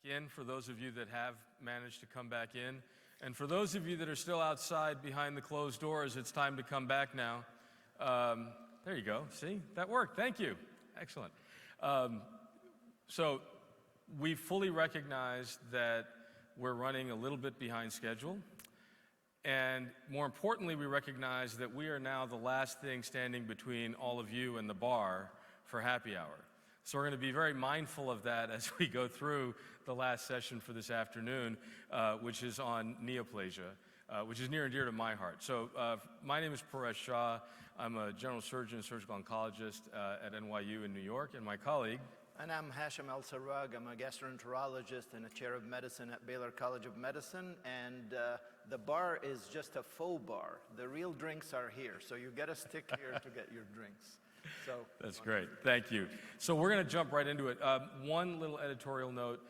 In for those of you that have managed to come back in. And for those of you that are still outside behind the closed doors, it's time to come back now. There you go. See, that worked. Thank you. Excellent. So we fully recognize that we're running a little bit behind schedule. And more importantly, we recognize that we are now the last thing standing between all of you and the bar for happy hour. So we're going to be very mindful of that as we go through the last session for this afternoon, which is on neoplasia, which is near and dear to my heart. So my name is Paresh Shah. I'm a general surgeon and surgical oncologist at NYU in New York, and my colleague. And I'm Hashim El-Sarrag. I'm a gastroenterologist and a chair of medicine at Baylor College of Medicine. And the bar is just a faux bar. The real drinks are here. So you got to stick here to get your drinks. So that's great. Thank you. So we're going to jump right into it. One little editorial note.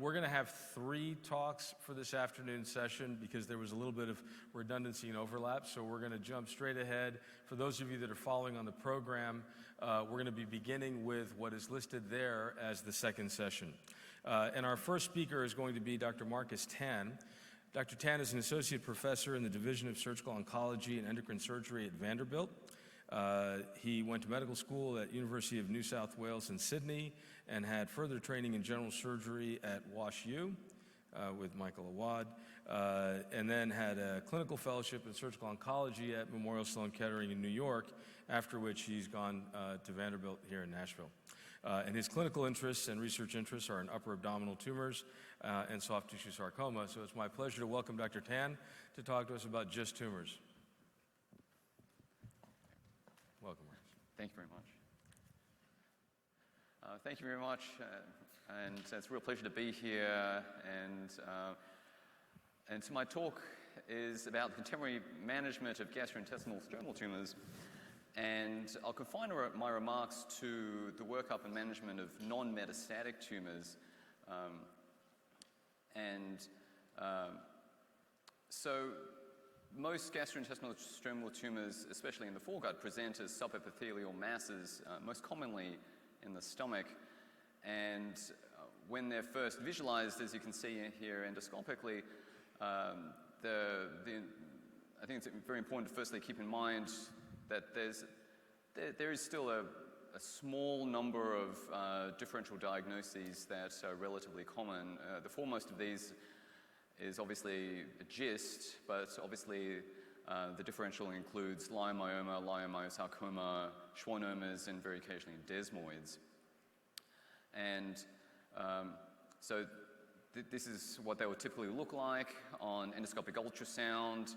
We're going to have 3 talks for this afternoon session because there was a little bit of redundancy and overlap. So we're going to jump straight ahead. For those of you that are following on the program, we're going to be beginning with what is listed there as the second session. And our first speaker is going to be Dr. Marcus Tan. Dr. Tan is an associate professor in the Division of Surgical Oncology and Endocrine Surgery at Vanderbilt. He went to medical school at University of New South Wales in Sydney and had further training in general surgery at WashU with Michael Awad, and then had a clinical fellowship in surgical oncology at Memorial Sloan Kettering in New York, after which he's gone to Vanderbilt here in Nashville. And his clinical interests and research interests are in upper abdominal tumors and soft tissue sarcoma. So it's my pleasure to welcome Dr. Tan to talk to us about GIST tumors. Welcome, Marcus. Thank you very much. Thank you very much, and it's a real pleasure to be here. And so my talk is about the contemporary management of gastrointestinal stromal tumors, and I'll confine my remarks to the workup and management of non-metastatic tumors. So most gastrointestinal stromal tumors, especially in the foregut, present as subepithelial masses, most commonly in the stomach. And when they're first visualized, as you can see here endoscopically, I think it's very important to firstly keep in mind that there is still a small number of differential diagnoses that are relatively common. The foremost of these is obviously a GIST, but obviously the differential includes leiomyoma, leiomyosarcoma, schwannomas, and very occasionally desmoids. And so this is what they would typically look like on endoscopic ultrasound,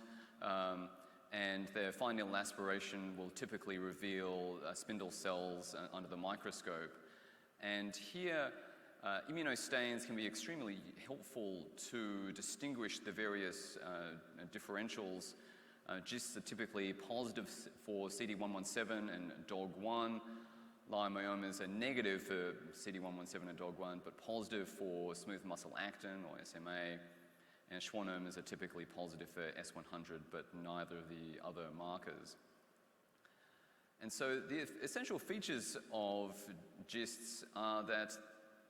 and their fine needle aspiration will typically reveal spindle cells under the microscope. And here, immunostains can be extremely helpful to distinguish the various differentials. GISTs are typically positive for CD117 and DOG1. Leiomyomas are negative for CD117 and DOG1, but positive for smooth muscle actin, or SMA. And schwannomas are typically positive for S100, but neither of the other markers. And so the essential features of GISTs are that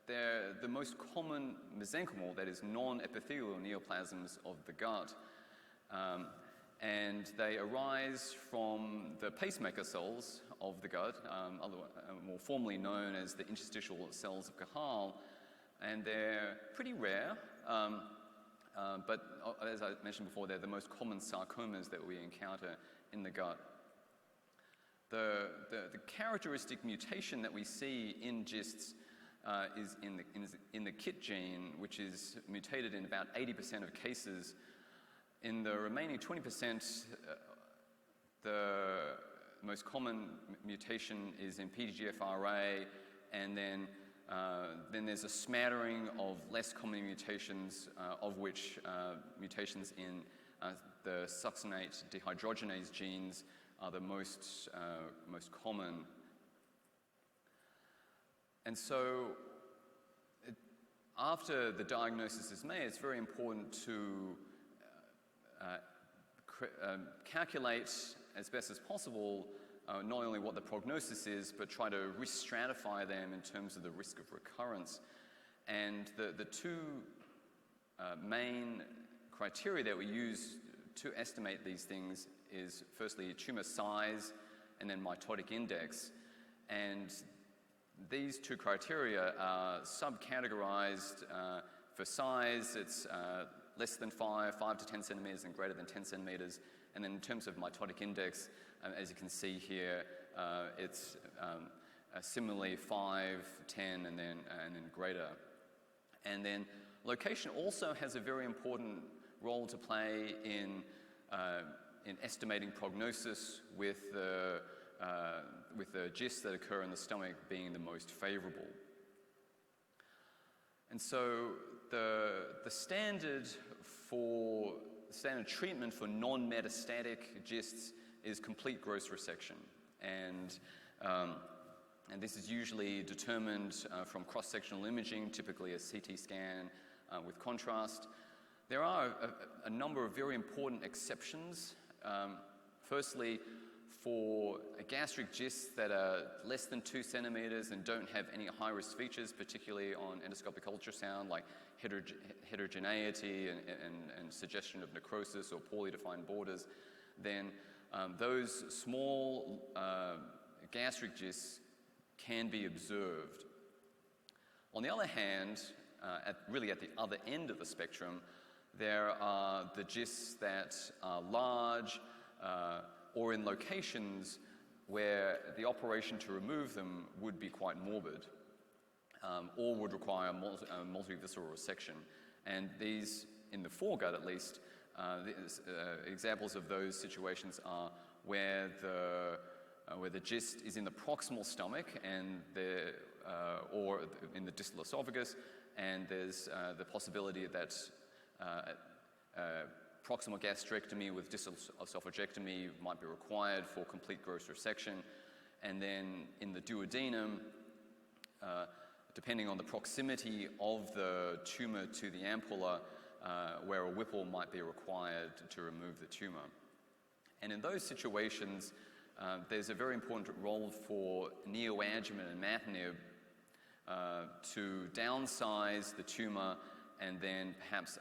they're the most common mesenchymal, that is non-epithelial neoplasms of the gut. And they arise from the pacemaker cells of the gut, more formally known as the interstitial cells of Cajal. And they're pretty rare, but as I mentioned before, they're the most common sarcomas that we encounter in the gut. The characteristic mutation that we see in GISTs is in the KIT gene, which is mutated in about 80% of cases. In the remaining 20%, the most common mutation is in PDGFRA, and then there's a smattering of less common mutations, of which mutations in the succinate dehydrogenase genes are the most common. And so after the diagnosis is made, it's very important to calculate as best as possible not only what the prognosis is, but try to risk stratify them in terms of the risk of recurrence. And the two main criteria that we use to estimate these things is firstly tumor size and then mitotic index. And these two criteria are subcategorized. For size, it's less than 5 to 10 centimeters, and greater than 10 centimeters. And then in terms of mitotic index, as you can see here, it's similarly 5, 10, and then greater. And then location also has a very important role to play in estimating prognosis with the GISTs that occur in the stomach being the most favorable. And so the standard treatment for non-metastatic GISTs is complete gross resection. And this is usually determined from cross-sectional imaging, typically a CT scan with contrast. There are a number of very important exceptions. Firstly, for gastric GISTs that are less than 2 centimeters and don't have any high-risk features, particularly on endoscopic ultrasound, like heterogeneity and suggestion of necrosis or poorly defined borders, then those small gastric GISTs can be observed. On the other hand, really at the other end of the spectrum, there are the GISTs that are large or in locations where the operation to remove them would be quite morbid or would require multivisceral resection. And these, in the foregut at least, examples of those situations are where the GIST is in the proximal stomach and or in the distal esophagus, and there's the possibility that proximal gastrectomy with distal esophagectomy might be required for complete gross resection. And then in the duodenum, depending on the proximity of the tumor to the ampulla, where a Whipple might be required to remove the tumor. And in those situations, there's a very important role for neoadjuvant imatinib to downsize the tumor and then perhaps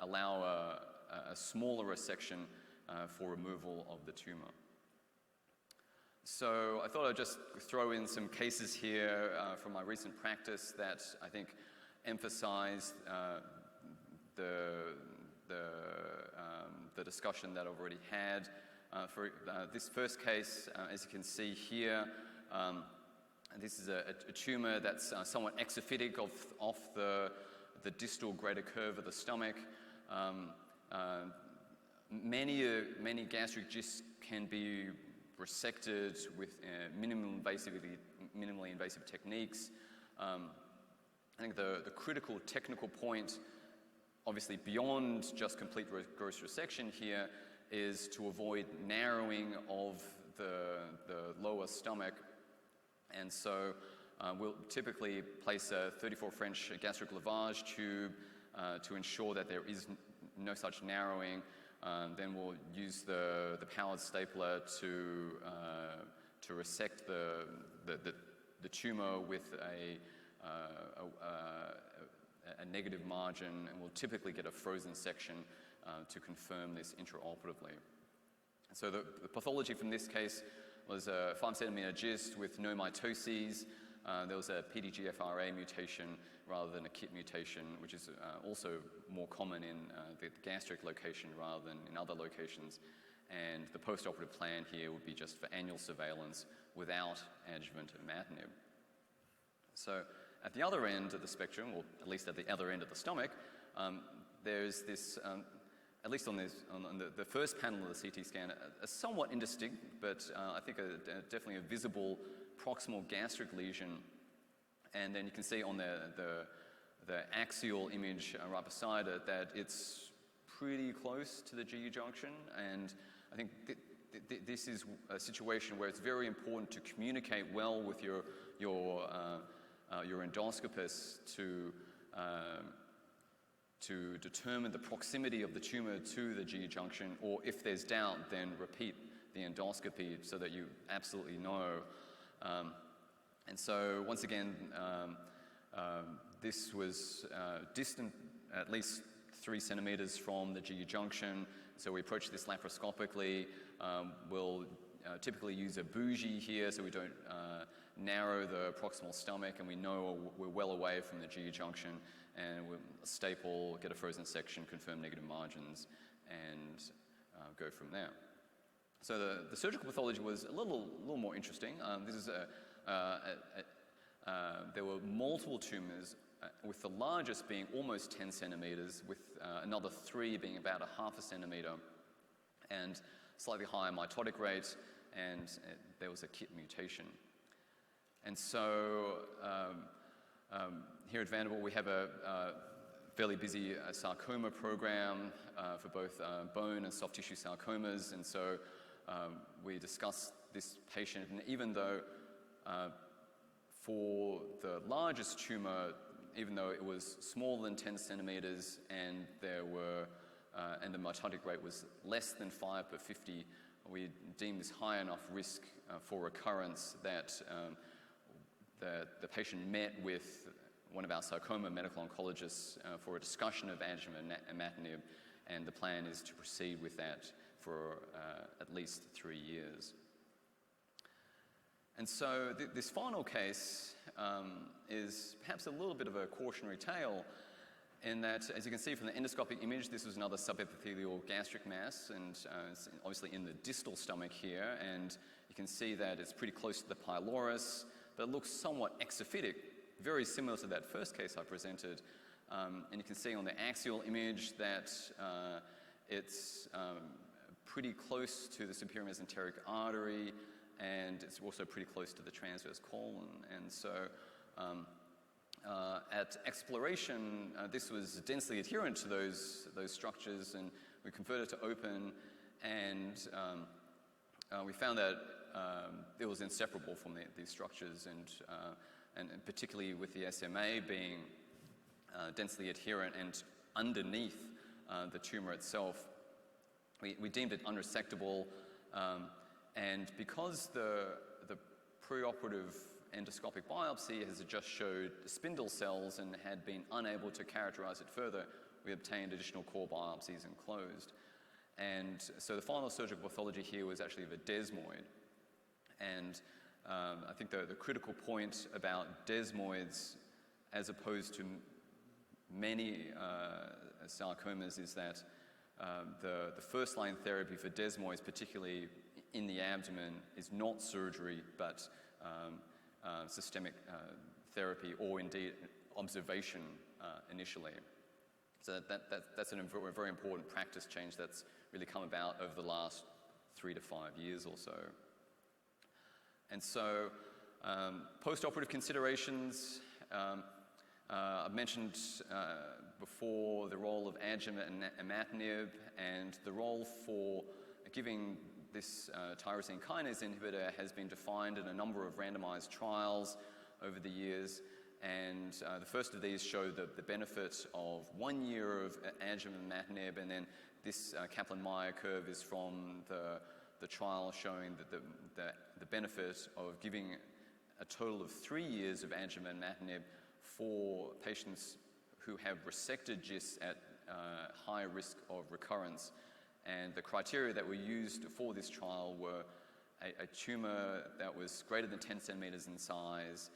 allow a smaller resection for removal of the tumor. So I thought I'd just throw in some cases here from my recent practice that I think emphasize the discussion that I've already had. For this first case, as you can see here, this is a tumor that's somewhat exophytic off the distal greater curve of the stomach. Many gastric GISTs can be resected with minimally invasive techniques. I think the critical technical point, obviously beyond just complete gross resection here, is to avoid narrowing of the lower stomach. And so we'll typically place a 34 French gastric lavage tube to ensure that there is no such narrowing. Then we'll use the powered stapler to resect the tumor with a negative margin, and we'll typically get a frozen section to confirm this intraoperatively. So the pathology from this case was a 5 centimeter GIST with no mitoses. There was a PDGFRA mutation rather than a KIT mutation, which is also more common in the gastric location rather than in other locations. And the postoperative plan here would be just for annual surveillance without adjuvant imatinib. So at the other end of the spectrum, or at least at the other end of the stomach, there's this, at least on the first panel of the CT scan, a somewhat indistinct, but I think definitely a visible proximal gastric lesion. And then you can see on the axial image right beside it that it's pretty close to the GE junction. And I think this is a situation where it's very important to communicate well with your endoscopist to determine the proximity of the tumor to the GE junction, or if there's doubt, then repeat the endoscopy so that you absolutely know. And so once again, this was distant at least 3 centimeters from the GU junction, so we approach this laparoscopically. We'll typically use a bougie here so we don't narrow the proximal stomach, and we know we're well away from the GU junction, and we'll staple, get a frozen section, confirm negative margins, and go from there. So the surgical pathology was a little more interesting. There were multiple tumors, with the largest being almost 10 centimeters, with another 3 being about a half a centimeter, and slightly higher mitotic rate, and there was a KIT mutation. And so here at Vanderbilt, we have a fairly busy sarcoma program for both bone and soft tissue sarcomas, and so we discussed this patient, and even though for the largest tumor, even though it was smaller than 10 centimeters and and the mitotic rate was less than 5 per 50, we deemed this high enough risk for recurrence that the patient met with one of our sarcoma medical oncologists for a discussion of adjuvant imatinib, and the plan is to proceed with that for at least 3 years. And so this final case is perhaps a little bit of a cautionary tale, in that, as you can see from the endoscopic image, this was another subepithelial gastric mass, and it's obviously in the distal stomach here, and you can see that it's pretty close to the pylorus, but it looks somewhat exophytic, very similar to that first case I presented. And you can see on the axial image that it's pretty close to the superior mesenteric artery, and it's also pretty close to the transverse colon. And so at exploration, this was densely adherent to those structures, and we converted to open, and we found that it was inseparable from these structures, and particularly with the SMA being densely adherent and underneath the tumor itself, we deemed it unresectable. And because the preoperative endoscopic biopsy has just showed spindle cells and had been unable to characterize it further, we obtained additional core biopsies and closed. And so the final surgical pathology here was actually of a desmoid. And I think the critical point about desmoids, as opposed to many sarcomas, is that the first-line therapy for desmoids, particularly in the abdomen, is not surgery, but systemic therapy, or indeed observation initially. So that's a very important practice change that's really come about over the last 3 to 5 years or so. And so post-operative considerations, I've mentioned before the role of adjuvant imatinib, and the role for giving this tyrosine kinase inhibitor has been defined in a number of randomized trials over the years. And the first of these showed the benefit of 1 year of adjuvant imatinib, and then this Kaplan-Meier curve is from the trial showing that the benefit of giving a total of 3 years of adjuvant imatinib for patients who have resected GIST at high risk of recurrence. And the criteria that were used for this trial were a tumor that was greater than 10 centimeters in size,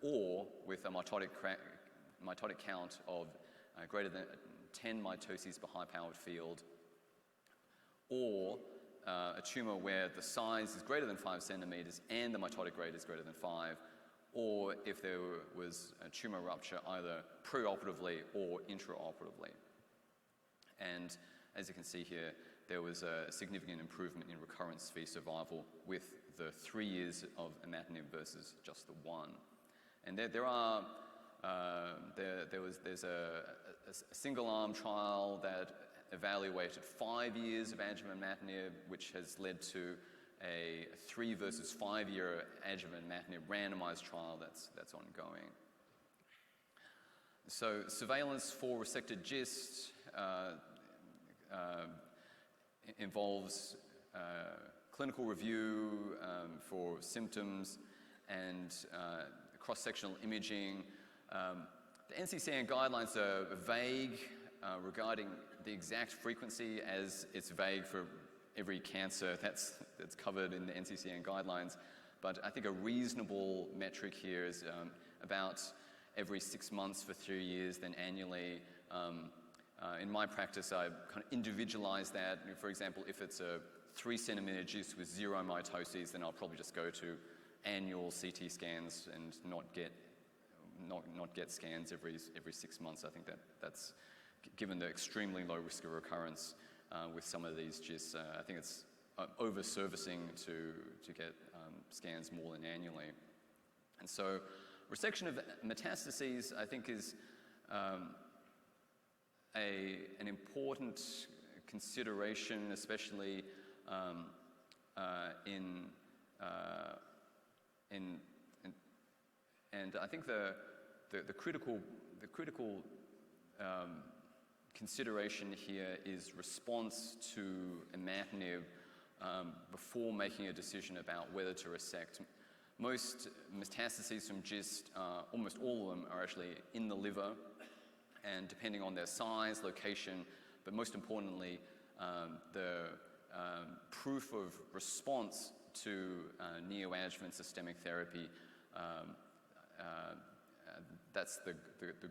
or with a mitotic count of greater than 10 mitoses per high-powered field, or a tumor where the size is greater than 5 centimeters and the mitotic rate is greater than 5, or if there was a tumor rupture either preoperatively or intraoperatively. And as you can see here, there was a significant improvement in recurrence-free survival with the 3 years of imatinib versus just the 1. And there's a single-arm trial that evaluated 5 years of adjuvant imatinib, which has led to a 3 versus 5 year adjuvant imatinib randomized trial that's ongoing. So surveillance for resected GIST involves clinical review for symptoms and cross-sectional imaging. The NCCN guidelines are vague regarding the exact frequency, as it's vague for every cancer that's covered in the NCCN guidelines. But I think a reasonable metric here is about every 6 months for 3 years, then annually. In my practice, I kind of individualize that. For example, if it's a 3-centimeter GIST with 0 mitoses, then I'll probably just go to annual CT scans and not get scans every 6 months. I think that's given the extremely low risk of recurrence with some of these GISTs. I think it's over-servicing to get scans more than annually. And so resection of metastases, I think, is an important consideration, especially and I think the critical consideration here is response to imatinib before making a decision about whether to resect. Most metastases from GIST, almost all of them, are actually in the liver, and depending on their size, location, but most importantly, the proof of response to neoadjuvant systemic therapy, that's the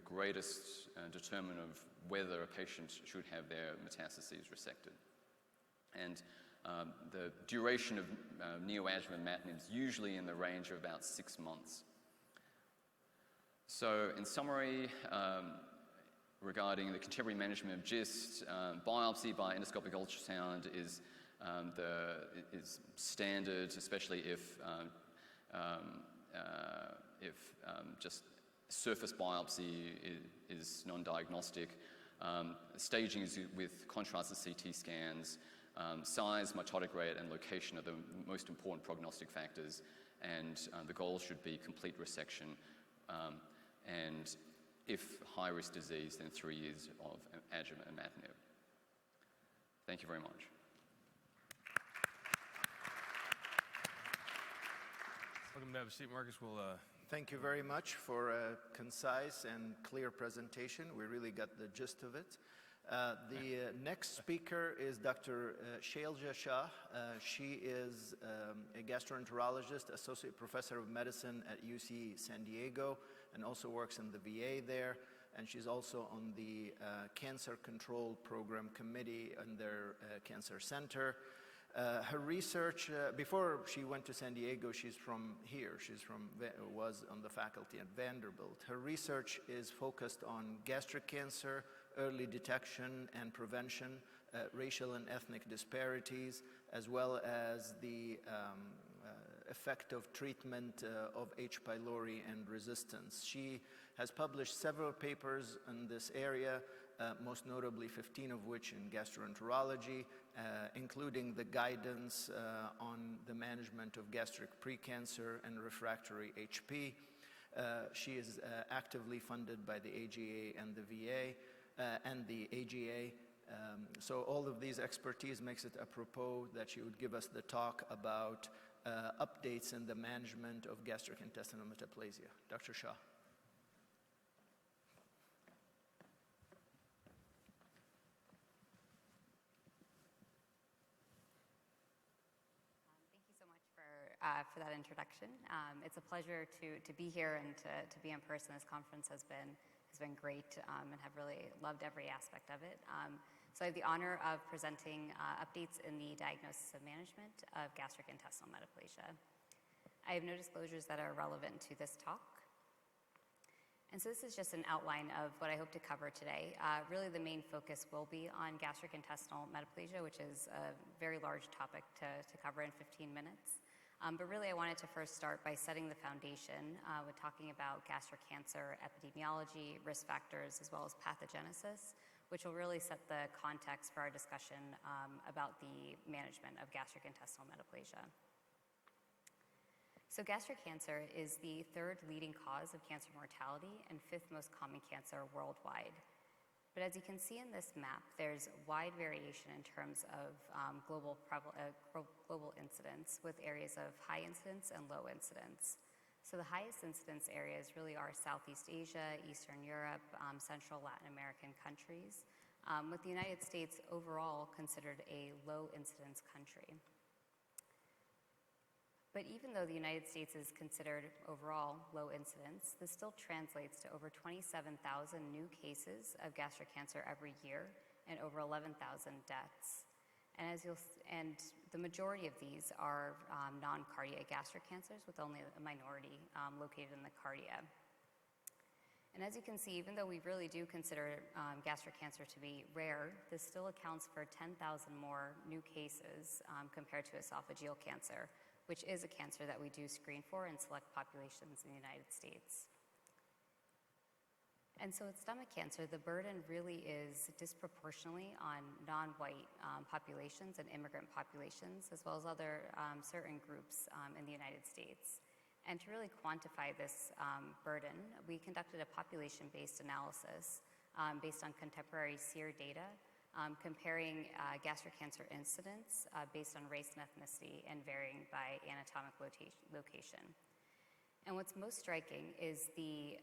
greatest determinant of whether a patient should have their metastases resected. And the duration of neoadjuvant imatinib is usually in the range of about 6 months. So in summary, regarding the contemporary management of GIST, biopsy by endoscopic ultrasound is standard, especially if just surface biopsy is non-diagnostic. Staging is with contrasted CT scans. Size, mitotic rate, and location are the most important prognostic factors, and the goal should be complete resection. And if high-risk disease, then 3 years of adjuvant imatinib. Thank you very much. Welcome to have a seat, Marcus. Thank you very much for a concise and clear presentation. We really got the gist of it. The next speaker is Dr. Shailja Shah. She is a gastroenterologist, associate professor of medicine at UC San Diego, and also works in the VA there. And she's also on the Cancer Control Program Committee in their Cancer Center. Her research, before she went to San Diego, she's from here. Was on the faculty at Vanderbilt. Her research is focused on gastric cancer, early detection and prevention, racial and ethnic disparities, as well as the effect of treatment of H. pylori and resistance. She has published several papers in this area, most notably 15 of which in gastroenterology, including the guidance on the management of gastric precancer and refractory HP. She is actively funded by the AGA and the VA and the AGA. So all of these expertise makes it apropos that she would give us the talk about updates in the management of gastrointestinal metaplasia. Dr. Shah. For that introduction. It's a pleasure to be here and to be in person. This conference has been great and have really loved every aspect of it. So I have the honor of presenting updates in the diagnosis and management of gastric intestinal metaplasia. I have no disclosures that are relevant to this talk. And so this is just an outline of what I hope to cover today. Really the main focus will be on gastric intestinal metaplasia, which is a very large topic to cover in 15 minutes. But really I wanted to first start by setting the foundation with talking about gastric cancer epidemiology, risk factors, as well as pathogenesis, which will really set the context for our discussion about the management of gastric intestinal metaplasia. So gastric cancer is the 3rd leading cause of cancer mortality and 5th most common cancer worldwide. But as you can see in this map, there's wide variation in terms of global incidence, with areas of high incidence and low incidence. So the highest incidence areas really are Southeast Asia, Eastern Europe, Central Latin American countries, with the United States overall considered a low incidence country. But even though the United States is considered overall low incidence, this still translates to over 27,000 new cases of gastric cancer every year and over 11,000 deaths. And the majority of these are non-cardia gastric cancers, with only a minority located in the cardia. And as you can see, even though we really do consider gastric cancer to be rare, this still accounts for 10,000 more new cases compared to esophageal cancer, which is a cancer that we do screen for in select populations in the United States. And so with stomach cancer, the burden really is disproportionately on non-white populations and immigrant populations, as well as other certain groups in the United States. And to really quantify this burden, we conducted a population-based analysis based on contemporary SEER data, comparing gastric cancer incidence based on race and ethnicity and varying by anatomic location. And what's most striking is the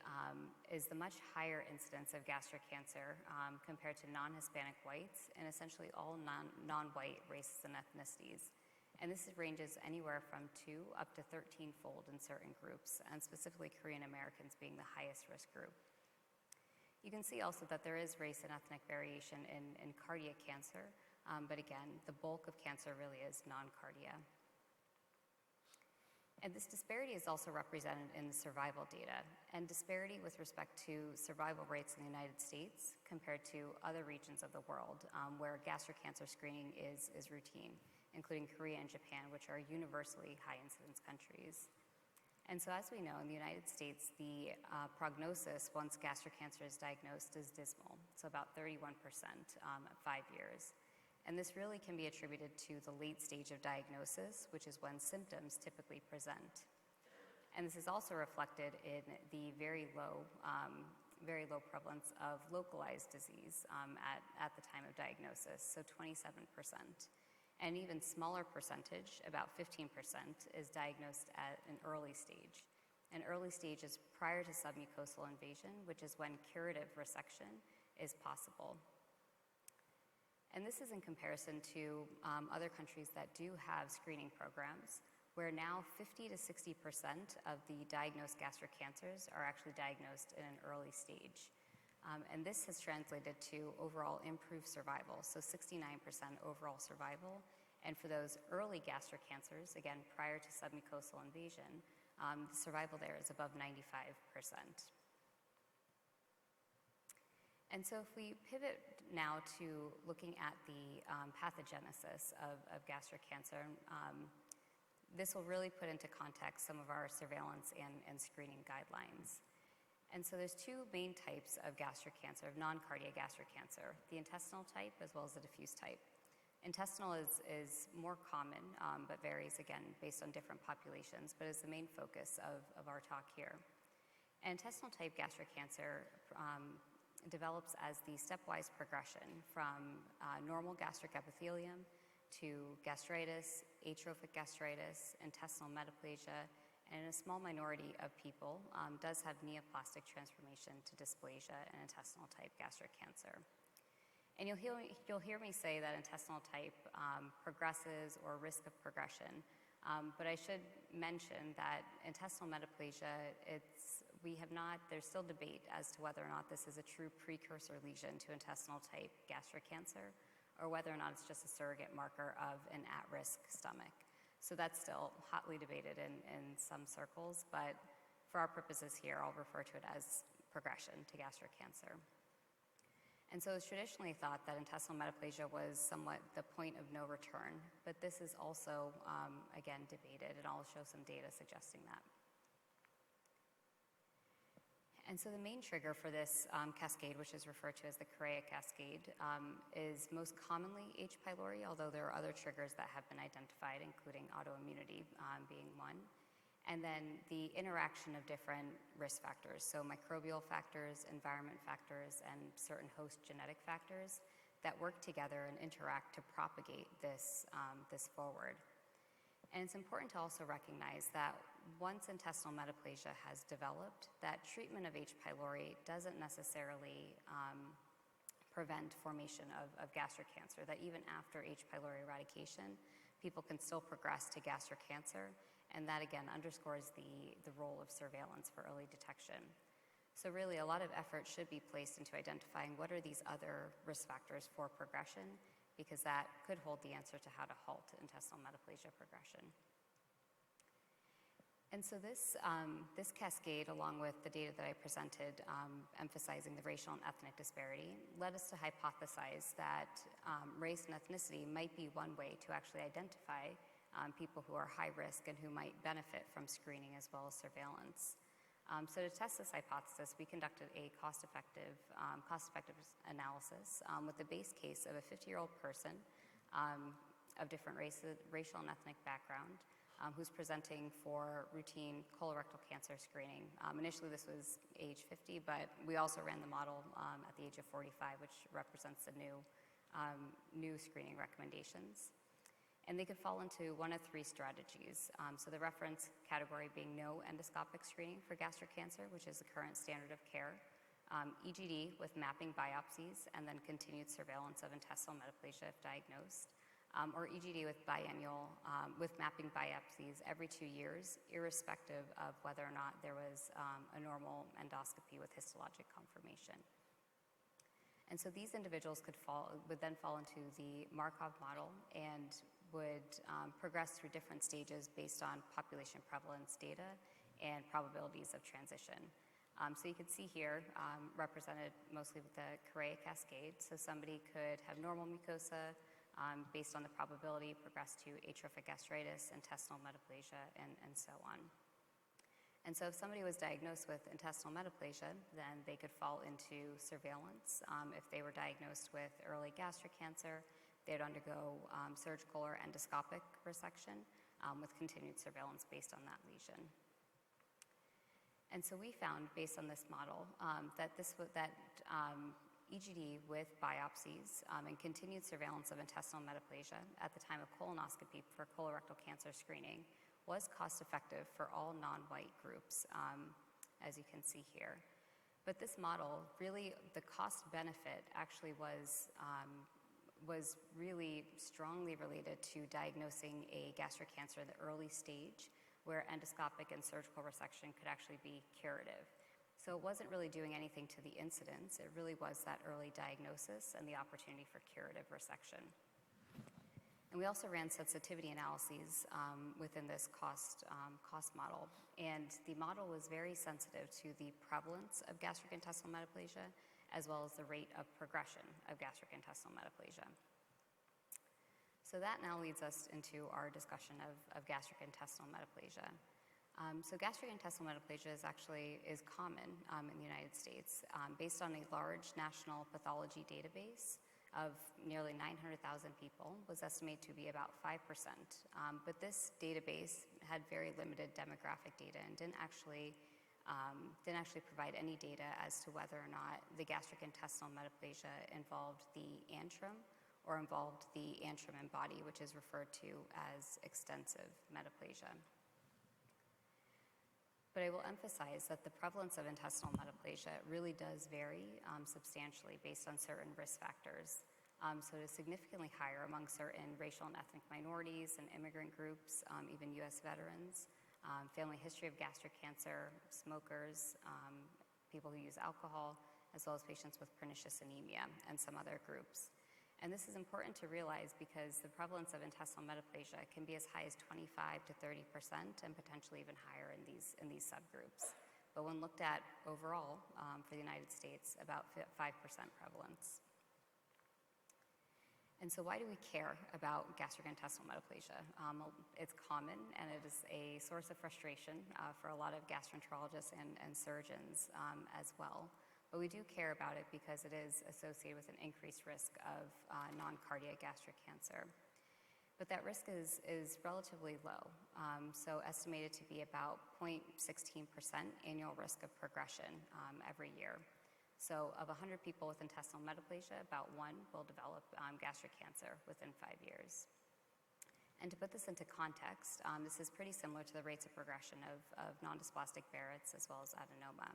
much higher incidence of gastric cancer compared to non-Hispanic whites and essentially all non-white races and ethnicities. And this ranges anywhere from 2 up to 13-fold in certain groups, and specifically Korean Americans being the highest risk group. You can see also that there is race and ethnic variation in cardiac cancer, but again, the bulk of cancer really is non-cardia. And this disparity is also represented in the survival data, and disparity with respect to survival rates in the United States compared to other regions of the world where gastric cancer screening is routine, including Korea and Japan, which are universally high incidence countries. And so as we know, in the United States, the prognosis once gastric cancer is diagnosed is dismal, so about 31% at 5 years. And this really can be attributed to the late stage of diagnosis, which is when symptoms typically present. And this is also reflected in the very low prevalence of localized disease at the time of diagnosis, so 27%. An even smaller percentage, about 15%, is diagnosed at an early stage. An early stage is prior to submucosal invasion, which is when curative resection is possible. And this is in comparison to other countries that do have screening programs, where now 50 to 60% of the diagnosed gastric cancers are actually diagnosed in an early stage. And this has translated to overall improved survival, so 69% overall survival. And for those early gastric cancers, again, prior to submucosal invasion, the survival there is above 95%. And so if we pivot now to looking at the pathogenesis of gastric cancer, this will really put into context some of our surveillance and screening guidelines. And so there's 2 main types of gastric cancer, of non-cardiac gastric cancer, the intestinal type as well as the diffuse type. Intestinal is more common, but varies, again, based on different populations, but is the main focus of our talk here. And intestinal type gastric cancer develops as the stepwise progression from normal gastric epithelium to gastritis, atrophic gastritis, intestinal metaplasia, and in a small minority of people does have neoplastic transformation to dysplasia and intestinal type gastric cancer. And you'll hear me say that intestinal type progresses or risk of progression, but I should mention that intestinal metaplasia, there's still debate as to whether or not this is a true precursor lesion to intestinal type gastric cancer, or whether or not it's just a surrogate marker of an at-risk stomach. So that's still hotly debated in some circles, but for our purposes here, I'll refer to it as progression to gastric cancer. And so it's traditionally thought that intestinal metaplasia was somewhat the point of no return, but this is also, again, debated, and I'll show some data suggesting that. And so the main trigger for this cascade, which is referred to as the Correa cascade, is most commonly H. pylori, although there are other triggers that have been identified, including autoimmunity being one. And then the interaction of different risk factors, so microbial factors, environment factors, and certain host genetic factors that work together and interact to propagate this forward. And it's important to also recognize that once intestinal metaplasia has developed, that treatment of H. pylori doesn't necessarily prevent formation of gastric cancer, that even after H. pylori eradication, people can still progress to gastric cancer, and that again underscores the role of surveillance for early detection. So really a lot of effort should be placed into identifying what are these other risk factors for progression, because that could hold the answer to how to halt intestinal metaplasia progression. And so this cascade, along with the data that I presented emphasizing the racial and ethnic disparity, led us to hypothesize that race and ethnicity might be one way to actually identify people who are high risk and who might benefit from screening as well as surveillance. So to test this hypothesis, we conducted a cost-effective analysis with the base case of a 50-year-old person of different racial and ethnic background who's presenting for routine colorectal cancer screening. Initially, this was age 50, but we also ran the model at the age of 45, which represents the new screening recommendations. And they could fall into one of three strategies. So the reference category being no endoscopic screening for gastric cancer, which is the current standard of care, EGD with mapping biopsies, and then continued surveillance of intestinal metaplasia if diagnosed, or EGD with with mapping biopsies every 2 years, irrespective of whether or not there was a normal endoscopy with histologic confirmation. And so these individuals would then fall into the Markov model and would progress through different stages based on population prevalence data and probabilities of transition. So you can see here, represented mostly with the Correa cascade. So somebody could have normal mucosa, based on the probability, progress to atrophic gastritis, intestinal metaplasia, and so on. And so if somebody was diagnosed with intestinal metaplasia, then they could fall into surveillance. If they were diagnosed with early gastric cancer, they'd undergo surgical or endoscopic resection with continued surveillance based on that lesion. And so we found, based on this model, that EGD with biopsies and continued surveillance of intestinal metaplasia at the time of colonoscopy for colorectal cancer screening was cost-effective for all non-white groups, as you can see here. But this model, really, the cost-benefit actually was really strongly related to diagnosing a gastric cancer in the early stage, where endoscopic and surgical resection could actually be curative. So it wasn't really doing anything to the incidence. It really was that early diagnosis and the opportunity for curative resection. And we also ran sensitivity analyses within this cost model. And the model was very sensitive to the prevalence of gastric intestinal metaplasia, as well as the rate of progression of gastric intestinal metaplasia. So that now leads us into our discussion of gastric intestinal metaplasia. So gastric intestinal metaplasia is common in the United States. Based on a large national pathology database of nearly 900,000 people, was estimated to be about 5%. But this database had very limited demographic data and didn't actually provide any data as to whether or not the gastric intestinal metaplasia involved the antrum or involved the antrum and body, which is referred to as extensive metaplasia. But I will emphasize that the prevalence of intestinal metaplasia really does vary substantially based on certain risk factors. So it is significantly higher among certain racial and ethnic minorities and immigrant groups, even U.S. veterans, family history of gastric cancer, smokers, people who use alcohol, as well as patients with pernicious anemia and some other groups. And this is important to realize because the prevalence of intestinal metaplasia can be as high as 25 to 30% and potentially even higher in these subgroups. But when looked at overall for the United States, about 5% prevalence. And so why do we care about gastric intestinal metaplasia? It's common and it is a source of frustration for a lot of gastroenterologists and surgeons as well. But we do care about it because it is associated with an increased risk of non-cardiac gastric cancer. But that risk is relatively low, so estimated to be about 0.16% annual risk of progression every year. So of 100 people with intestinal metaplasia, about 1 will develop gastric cancer within 5 years. And to put this into context, this is pretty similar to the rates of progression of non-dysplastic Barrett's as well as adenoma.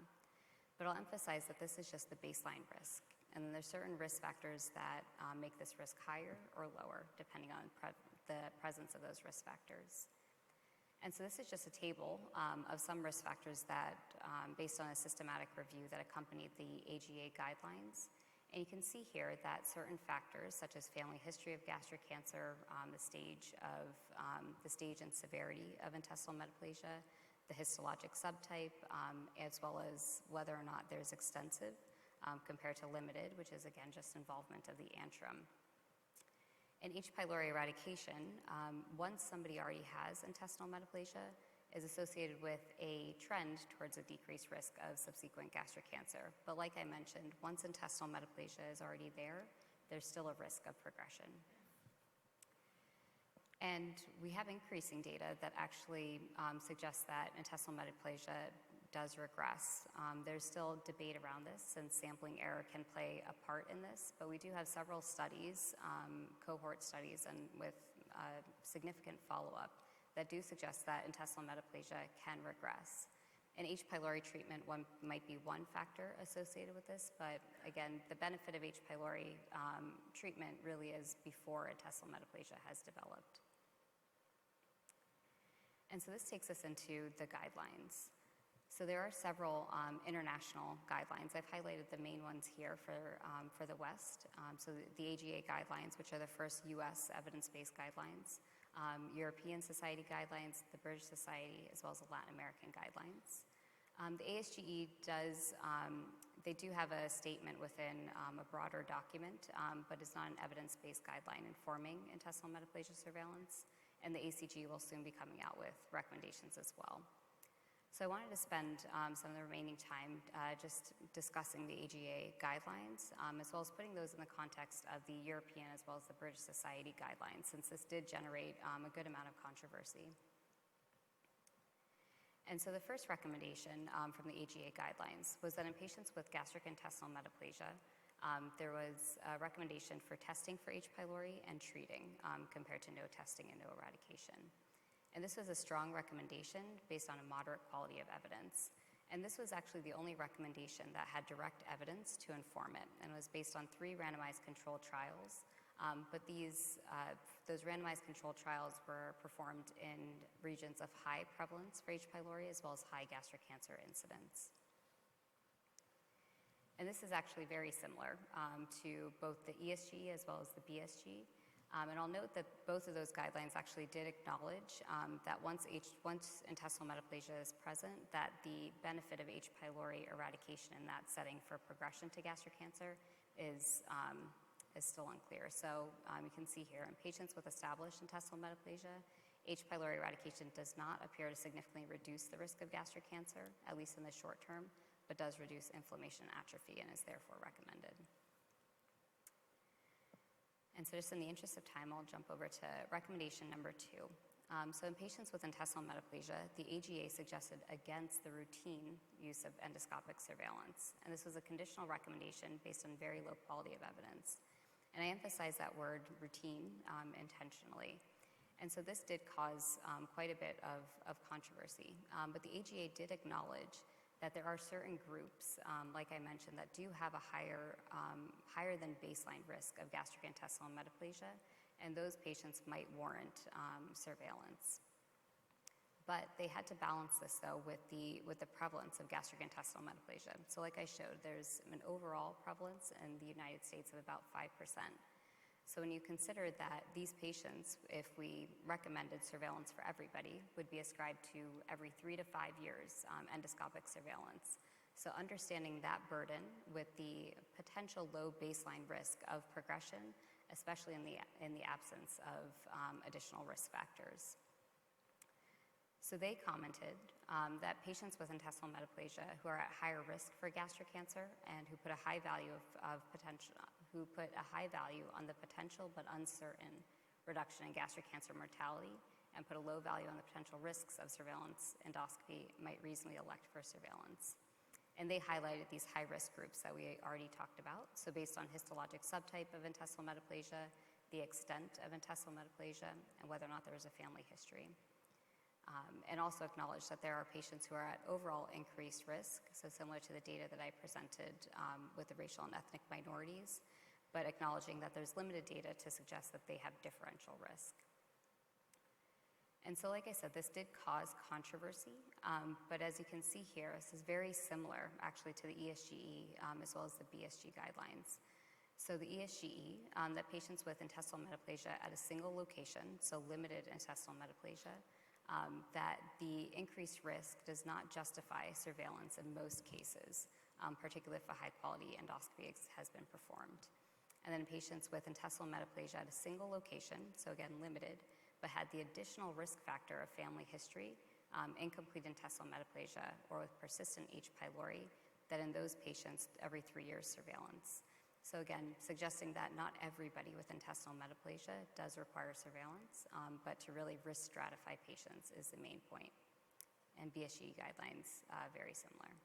But I'll emphasize that this is just the baseline risk. And then there's certain risk factors that make this risk higher or lower, depending on the presence of those risk factors. And so this is just a table of some risk factors that, based on a systematic review that accompanied the AGA guidelines. And you can see here that certain factors, such as family history of gastric cancer, the stage and severity of intestinal metaplasia, the histologic subtype, as well as whether or not there's extensive compared to limited, which is again just involvement of the antrum. In H. pylori eradication, once somebody already has intestinal metaplasia, is associated with a trend towards a decreased risk of subsequent gastric cancer. But like I mentioned, once intestinal metaplasia is already there, there's still a risk of progression. And we have increasing data that actually suggests that intestinal metaplasia does regress. There's still debate around this, since sampling error can play a part in this, but we do have several studies, cohort studies, and with significant follow-up that do suggest that intestinal metaplasia can regress. In H. pylori treatment, might be one factor associated with this, but again, the benefit of H. pylori treatment really is before intestinal metaplasia has developed. And so this takes us into the guidelines. So there are several international guidelines. I've highlighted the main ones here for the West. So the AGA guidelines, which are the first US evidence-based guidelines, European Society guidelines, the British Society, as well as the Latin American guidelines. The ASGE they do have a statement within a broader document, but it's not an evidence-based guideline informing intestinal metaplasia surveillance, and the ACG will soon be coming out with recommendations as well. So I wanted to spend some of the remaining time just discussing the AGA guidelines, as well as putting those in the context of the European as well as the British Society guidelines, since this did generate a good amount of controversy. And so the first recommendation from the AGA guidelines was that in patients with gastric intestinal metaplasia, there was a recommendation for testing for H. pylori and treating compared to no testing and no eradication. And this was a strong recommendation based on a moderate quality of evidence. And this was actually the only recommendation that had direct evidence to inform it, and was based on 3 randomized controlled trials. But those randomized controlled trials were performed in regions of high prevalence for H. pylori as well as high gastric cancer incidence. And this is actually very similar to both the ESG as well as the BSG. And I'll note that both of those guidelines actually did acknowledge that once intestinal metaplasia is present, that the benefit of H. pylori eradication in that setting for progression to gastric cancer is still unclear. So you can see here, in patients with established intestinal metaplasia, H. pylori eradication does not appear to significantly reduce the risk of gastric cancer, at least in the short term, but does reduce inflammation and atrophy and is therefore recommended. And so just in the interest of time, I'll jump over to recommendation number 2. So in patients with intestinal metaplasia, the AGA suggested against the routine use of endoscopic surveillance. And this was a conditional recommendation based on very low quality of evidence. And I emphasize that word routine intentionally. And so this did cause quite a bit of controversy. But the AGA did acknowledge that there are certain groups, like I mentioned, that do have a higher than baseline risk of gastrointestinal metaplasia, and those patients might warrant surveillance. But they had to balance this, though, with the prevalence of gastrointestinal metaplasia. So like I showed, there's an overall prevalence in the United States of about 5%. So when you consider that these patients, if we recommended surveillance for everybody, would be ascribed to every 3 to 5 years endoscopic surveillance. So understanding that burden with the potential low baseline risk of progression, especially in the absence of additional risk factors. So they commented that patients with intestinal metaplasia who are at higher risk for gastric cancer and who put a high value on the potential but uncertain reduction in gastric cancer mortality and put a low value on the potential risks of surveillance endoscopy might reasonably elect for surveillance. And they highlighted these high-risk groups that we already talked about. So based on histologic subtype of intestinal metaplasia, the extent of intestinal metaplasia, and whether or not there was a family history. And also acknowledge that there are patients who are at overall increased risk, so similar to the data that I presented with the racial and ethnic minorities, but acknowledging that there's limited data to suggest that they have differential risk. And so, like I said, this did cause controversy, but as you can see here, this is very similar actually to the ESGE as well as the BSG guidelines. So the ESGE, that patients with intestinal metaplasia at a single location, so limited intestinal metaplasia, that the increased risk does not justify surveillance in most cases, particularly if a high-quality endoscopy has been performed. And then patients with intestinal metaplasia at a single location, so again limited, but had the additional risk factor of family history, incomplete intestinal metaplasia, or with persistent H. pylori, that in those patients, every 3 years surveillance. So again, suggesting that not everybody with intestinal metaplasia does require surveillance, but to really risk stratify patients is the main point. And BSG guidelines, very similar.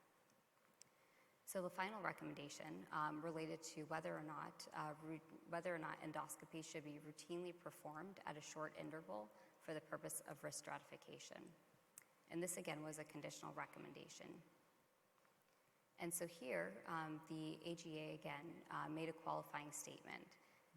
So the final recommendation related to whether or not endoscopy should be routinely performed at a short interval for the purpose of risk stratification. And this again was a conditional recommendation. And so here, the AGA again made a qualifying statement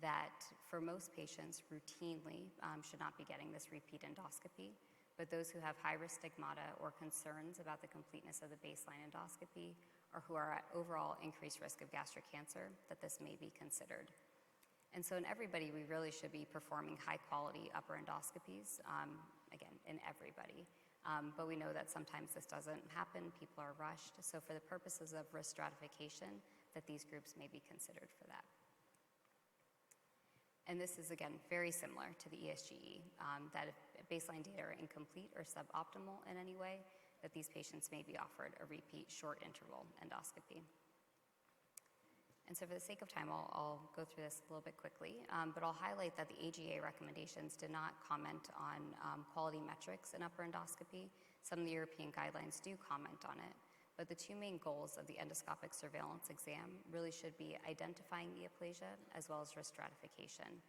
that for most patients routinely should not be getting this repeat endoscopy, but those who have high-risk stigmata or concerns about the completeness of the baseline endoscopy or who are at overall increased risk of gastric cancer, that this may be considered. And so in everybody, we really should be performing high-quality upper endoscopies, again, in everybody. But we know that sometimes this doesn't happen, people are rushed. So for the purposes of risk stratification, that these groups may be considered for that. And this is, again, very similar to the ESGE, that if baseline data are incomplete or suboptimal in any way, that these patients may be offered a repeat short interval endoscopy. And so for the sake of time, I'll go through this a little bit quickly, but I'll highlight that the AGA recommendations did not comment on quality metrics in upper endoscopy. Some of the European guidelines do comment on it, but the two main goals of the endoscopic surveillance exam really should be identifying the aplasia as well as risk stratification.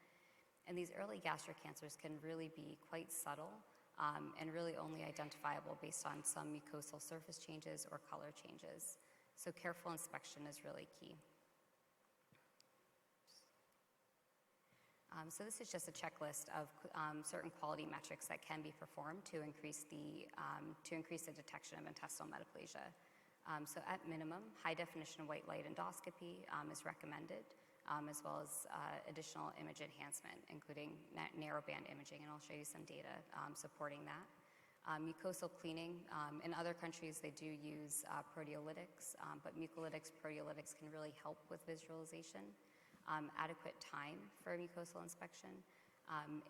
And these early gastric cancers can really be quite subtle and really only identifiable based on some mucosal surface changes or color changes. So careful inspection is really key. So this is just a checklist of certain quality metrics that can be performed to increase the detection of intestinal metaplasia. So at minimum, high-definition white light endoscopy is recommended, as well as additional image enhancement, including narrowband imaging, and I'll show you some data supporting that. Mucosal cleaning. In other countries, they do use proteolytics, but mucolytics, proteolytics can really help with visualization. Adequate time for mucosal inspection.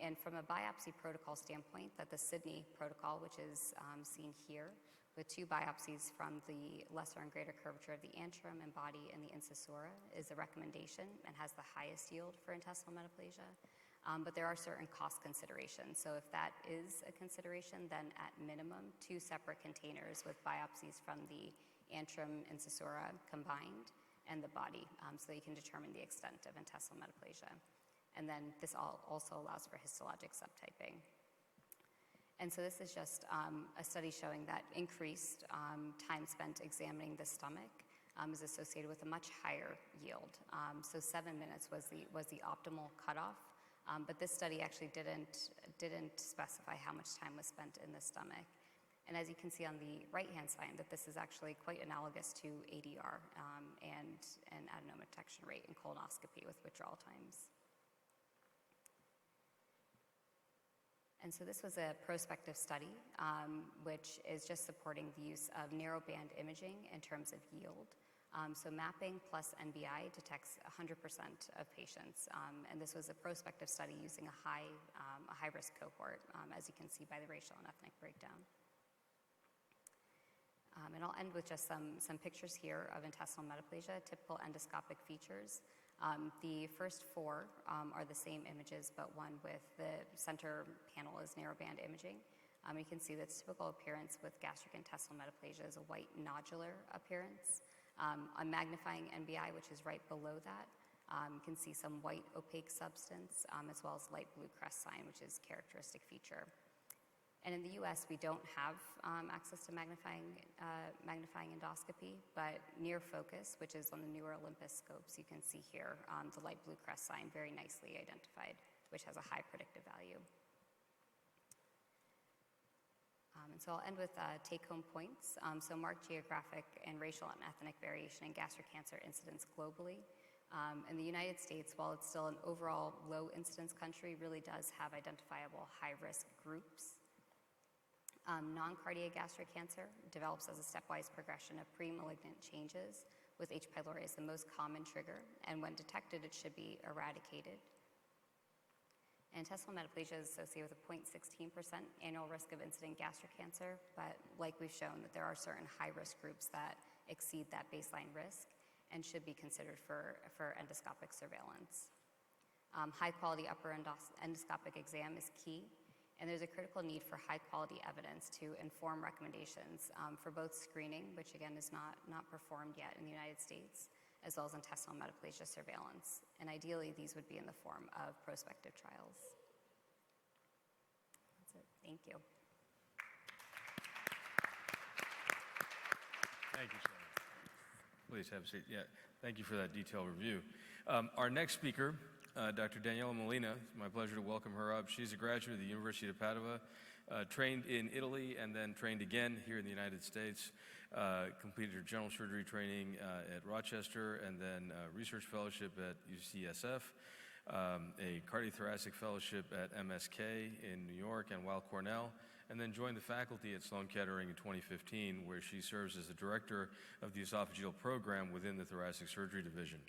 And from a biopsy protocol standpoint, that the Sydney protocol, which is seen here, with 2 biopsies from the lesser and greater curvature of the antrum and body and the incisura, is a recommendation and has the highest yield for intestinal metaplasia. But there are certain cost considerations. So if that is a consideration, then at minimum, 2 separate containers with biopsies from the antrum, incisura combined, and the body, so that you can determine the extent of intestinal metaplasia. And then this also allows for histologic subtyping. And so this is just a study showing that increased time spent examining the stomach is associated with a much higher yield. So 7 minutes was the optimal cutoff, but this study actually didn't specify how much time was spent in the stomach. And as you can see on the right-hand side, that this is actually quite analogous to ADR and adenoma detection rate in colonoscopy with withdrawal times. And so this was a prospective study, which is just supporting the use of narrowband imaging in terms of yield. So mapping plus NBI detects 100% of patients, and this was a prospective study using a high-risk cohort, as you can see by the racial and ethnic breakdown. And I'll end with just some pictures here of intestinal metaplasia, typical endoscopic features. The first 4 are the same images, but one with the center panel is narrowband imaging. You can see the typical appearance with gastric intestinal metaplasia is a white nodular appearance. On magnifying NBI, which is right below that, You can see some white opaque substance, as well as light blue crest sign, which is a characteristic feature. And in the US, we don't have access to magnifying endoscopy, but near focus, which is on the newer Olympus scopes, you can see here the light blue crest sign very nicely identified, which has a high predictive value. And so I'll end with take-home points. So marked geographic and racial and ethnic variation in gastric cancer incidence globally. In the United States, while it's still an overall low incidence country, really does have identifiable high-risk groups. Non-cardiac gastric cancer develops as a stepwise progression of pre-malignant changes, with H. pylori as the most common trigger, and when detected, it should be eradicated. Intestinal metaplasia is associated with a 0.16% annual risk of incident gastric cancer, but like we've shown, that there are certain high-risk groups that exceed that baseline risk and should be considered for endoscopic surveillance. High-quality upper endoscopic exam is key, and there's a critical need for high-quality evidence to inform recommendations for both screening, which again is not performed yet in the United States, as well as intestinal metaplasia surveillance. And ideally, these would be in the form of prospective trials. That's it. Thank you. Thank you, Shannon. Please have a seat. Yeah, thank you for that detailed review. Our next speaker, Dr. Daniela Molina, it's my pleasure to welcome her up. She's a graduate of the University of Padua, trained in Italy and then trained again here in the United States, completed her general surgery training at Rochester and then a research fellowship at UCSF, a cardiothoracic fellowship at MSK in New York and Weill Cornell, and then joined the faculty at Sloan Kettering in 2015, where she serves as the director of the esophageal program within the thoracic surgery division.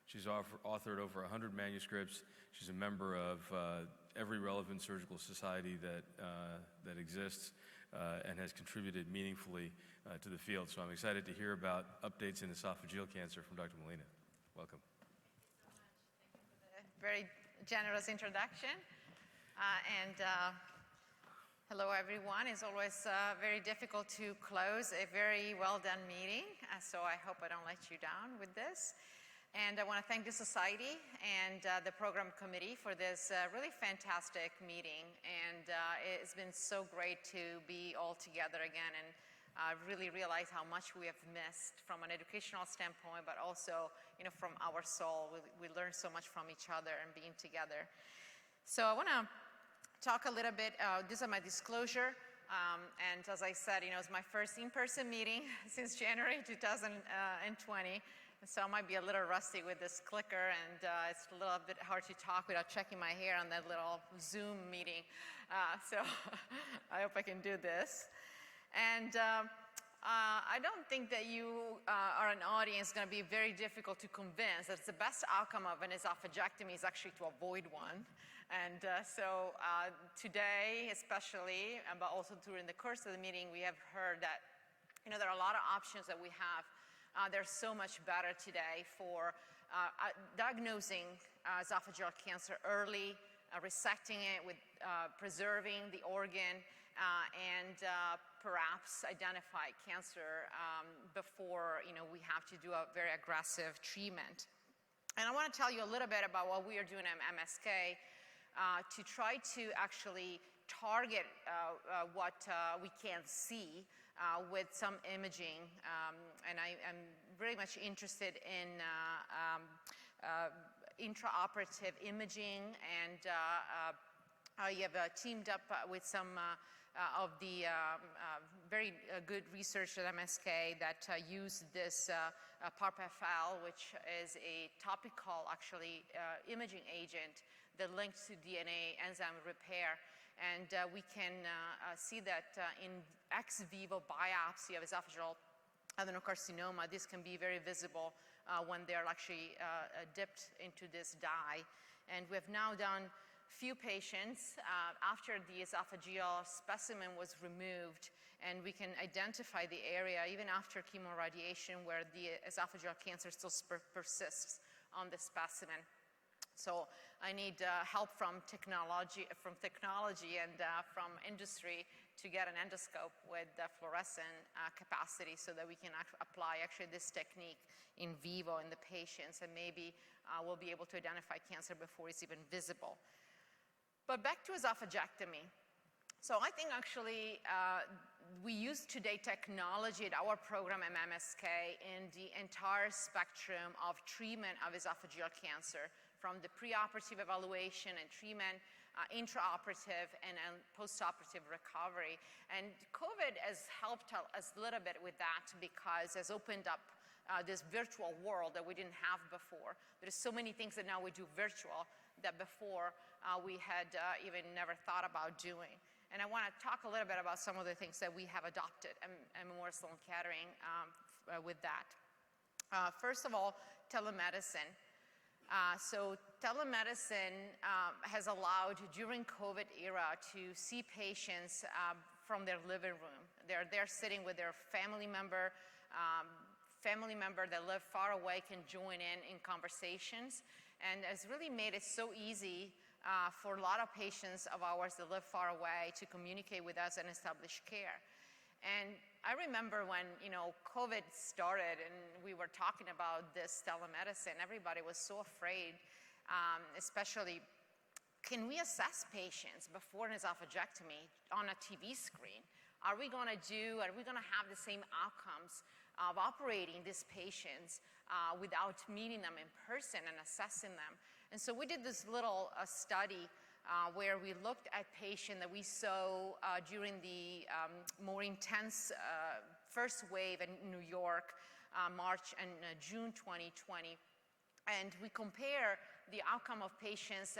She's authored over 100 manuscripts. She's a member of every relevant surgical society that exists and has contributed meaningfully to the field. So I'm excited to hear about updates in esophageal cancer from Dr. Molina. Welcome. Thank you for the very generous introduction. Hello, everyone. It's always very difficult to close a very well-done meeting, so I hope I don't let you down with this. And I want to thank the Society and the Program Committee for this really fantastic meeting. And it's been so great to be all together again and really realize how much we have missed from an educational standpoint, but also, from our soul. We learn so much from each other and being together. So I want to talk a little bit, these are my disclosure. And as I said, it's my first in-person meeting since January 2020. So I might be a little rusty with this clicker, and it's a little bit hard to talk without checking my hair on that little Zoom meeting. So I hope I can do this. And I don't think that you are an audience going to be very difficult to convince that the best outcome of an esophagectomy is actually to avoid one. And so today, especially, but also during the course of the meeting, we have heard that there are a lot of options that we have. They're so much better today for diagnosing esophageal cancer early, resecting it with preserving the organ, and perhaps identify cancer before we have to do a very aggressive treatment. And I want to tell you a little bit about what we are doing at MSK to try to actually target what we can't see with some imaging, and I'm very much interested in intraoperative imaging, and I have teamed up with some of the very good research at MSK that use this PARP-FL, which is a topical, actually, imaging agent that links to DNA enzyme repair. And we can see that in ex vivo biopsy of esophageal adenocarcinoma, this can be very visible when they're actually dipped into this dye. And we have now done few patients after the esophageal specimen was removed, and we can identify the area even after chemoradiation where the esophageal cancer still persists on the specimen. So I need help from technology and from industry to get an endoscope with the fluorescent capacity so that we can apply actually this technique in vivo in the patients, and maybe we'll be able to identify cancer before it's even visible. But back to esophagectomy. So I think actually we use today technology at our program at MSK in the entire spectrum of treatment of esophageal cancer, from the preoperative evaluation and treatment, intraoperative, and postoperative recovery. And COVID has helped us a little bit with that because it's opened up this virtual world that we didn't have before. There's so many things that now we do virtual that before we had even never thought about doing. And I want to talk a little bit about some of the things that we have adopted at Memorial Sloan Kettering with that. First of all, telemedicine. So telemedicine has allowed during COVID era to see patients from their living room. They're sitting with their family member that live far away can join in conversations, and it's really made it so easy for a lot of patients of ours that live far away to communicate with us and establish care. And I remember when, COVID started and we were talking about this telemedicine, everybody was so afraid, especially, can we assess patients before an esophagectomy on a TV screen? Are we going to have the same outcomes of operating these patients without meeting them in person and assessing them? And so we did this little study where we looked at patients that we saw during the more intense first wave in New York, March and June 2020. And we compare the outcome of patients,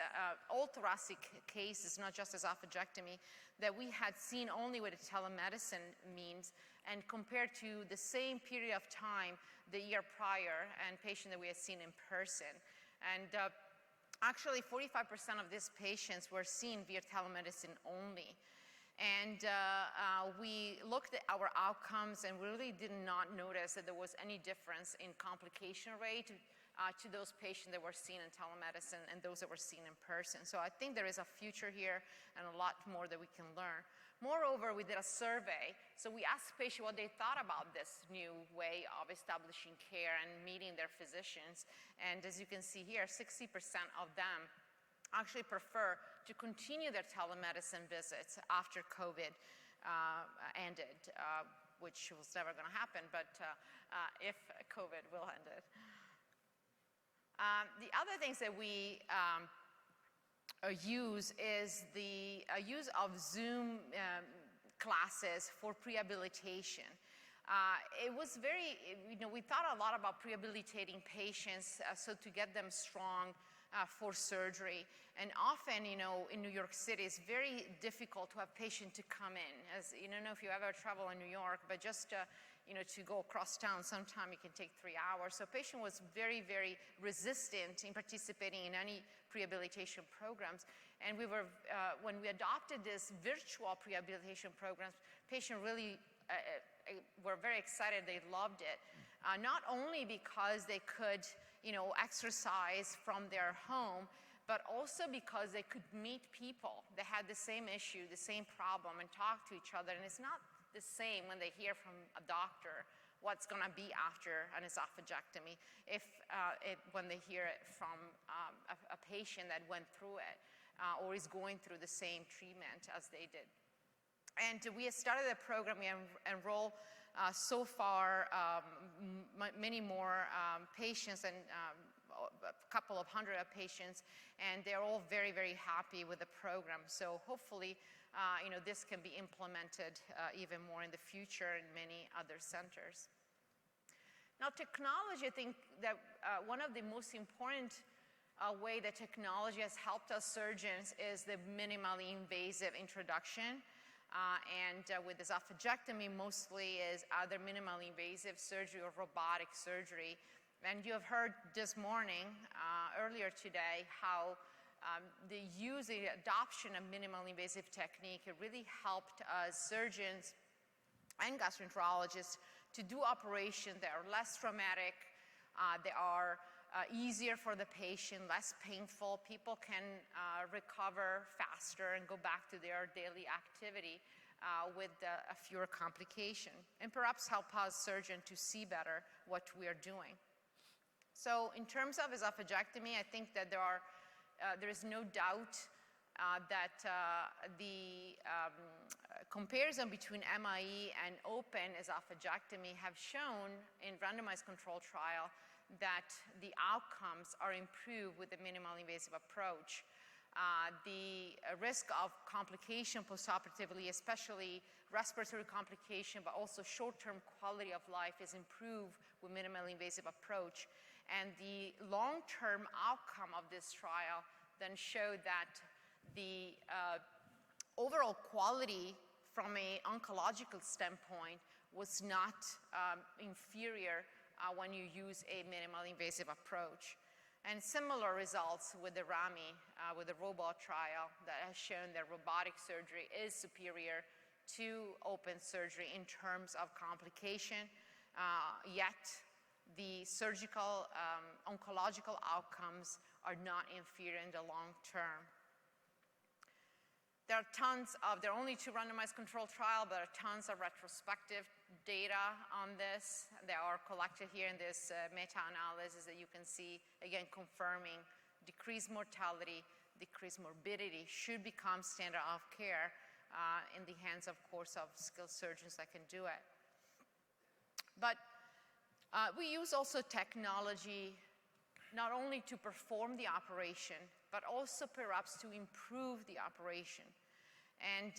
all thoracic cases, not just esophagectomy, that we had seen only with a telemedicine means, and compared to the same period of time the year prior and patients that we had seen in person. And actually, 45% of these patients were seen via telemedicine only. And we looked at our outcomes and really did not notice that there was any difference in complication rate to those patients that were seen in telemedicine and those that were seen in person. So I think there is a future here and a lot more that we can learn. Moreover, we did a survey. So we asked patients what they thought about this new way of establishing care and meeting their physicians. And as you can see here, 60% of them actually prefer to continue their telemedicine visits after COVID ended, which was never going to happen, but if COVID will end it. The other things that we use is the use of Zoom classes for prehabilitation. It was very, we thought a lot about prehabilitating patients so to get them strong for surgery. And often, in New York City, it's very difficult to have patients to come in. As you don't know if you ever travel in New York, but just to go across town, sometime it can take 3 hours. So patient was very, very resistant in participating in any prehabilitation programs. And we were, when we adopted this virtual prehabilitation programs, patients really were very excited. They loved it. Not only because they could, exercise from their home, but also because they could meet people that had the same issue, the same problem, and talk to each other. And it's not the same when they hear from a doctor what's going to be after an esophagectomy when they hear it from a patient that went through it or is going through the same treatment as they did. And we started the program. We enroll so far many more patients, and a couple of hundred of patients, and they're all very, very happy with the program. So hopefully, this can be implemented even more in the future in many other centers. Now, technology, I think that one of the most important way that technology has helped us surgeons is the minimally invasive introduction. With esophagectomy, mostly is either minimally invasive surgery or robotic surgery. And you have heard this morning, earlier today, how the adoption of minimally invasive technique really helped us surgeons and gastroenterologists to do operations that are less traumatic, they are easier for the patient, less painful. People can recover faster and go back to their daily activity with a fewer complication, and perhaps help us surgeon to see better what we are doing. So in terms of esophagectomy, I think that there is no doubt that the comparison between MIE and open esophagectomy have shown in randomized control trial that the outcomes are improved with the minimal invasive approach. The risk of complication postoperatively, especially respiratory complication, but also short-term quality of life is improved with minimal invasive approach. And the long-term outcome of this trial then showed that the overall quality from an oncological standpoint was not inferior when you use a minimal invasive approach. And similar results with the RAMI, with the robot trial that has shown that robotic surgery is superior to open surgery in terms of complication, yet the surgical oncological outcomes are not inferior in the long term. There are only 2 randomized controlled trials, but there are tons of retrospective data on this. They are collected here in this meta-analysis that you can see, again, confirming decreased mortality, decreased morbidity should become standard of care in the hands, of course, of skilled surgeons that can do it. But we use also technology not only to perform the operation, but also perhaps to improve the operation. And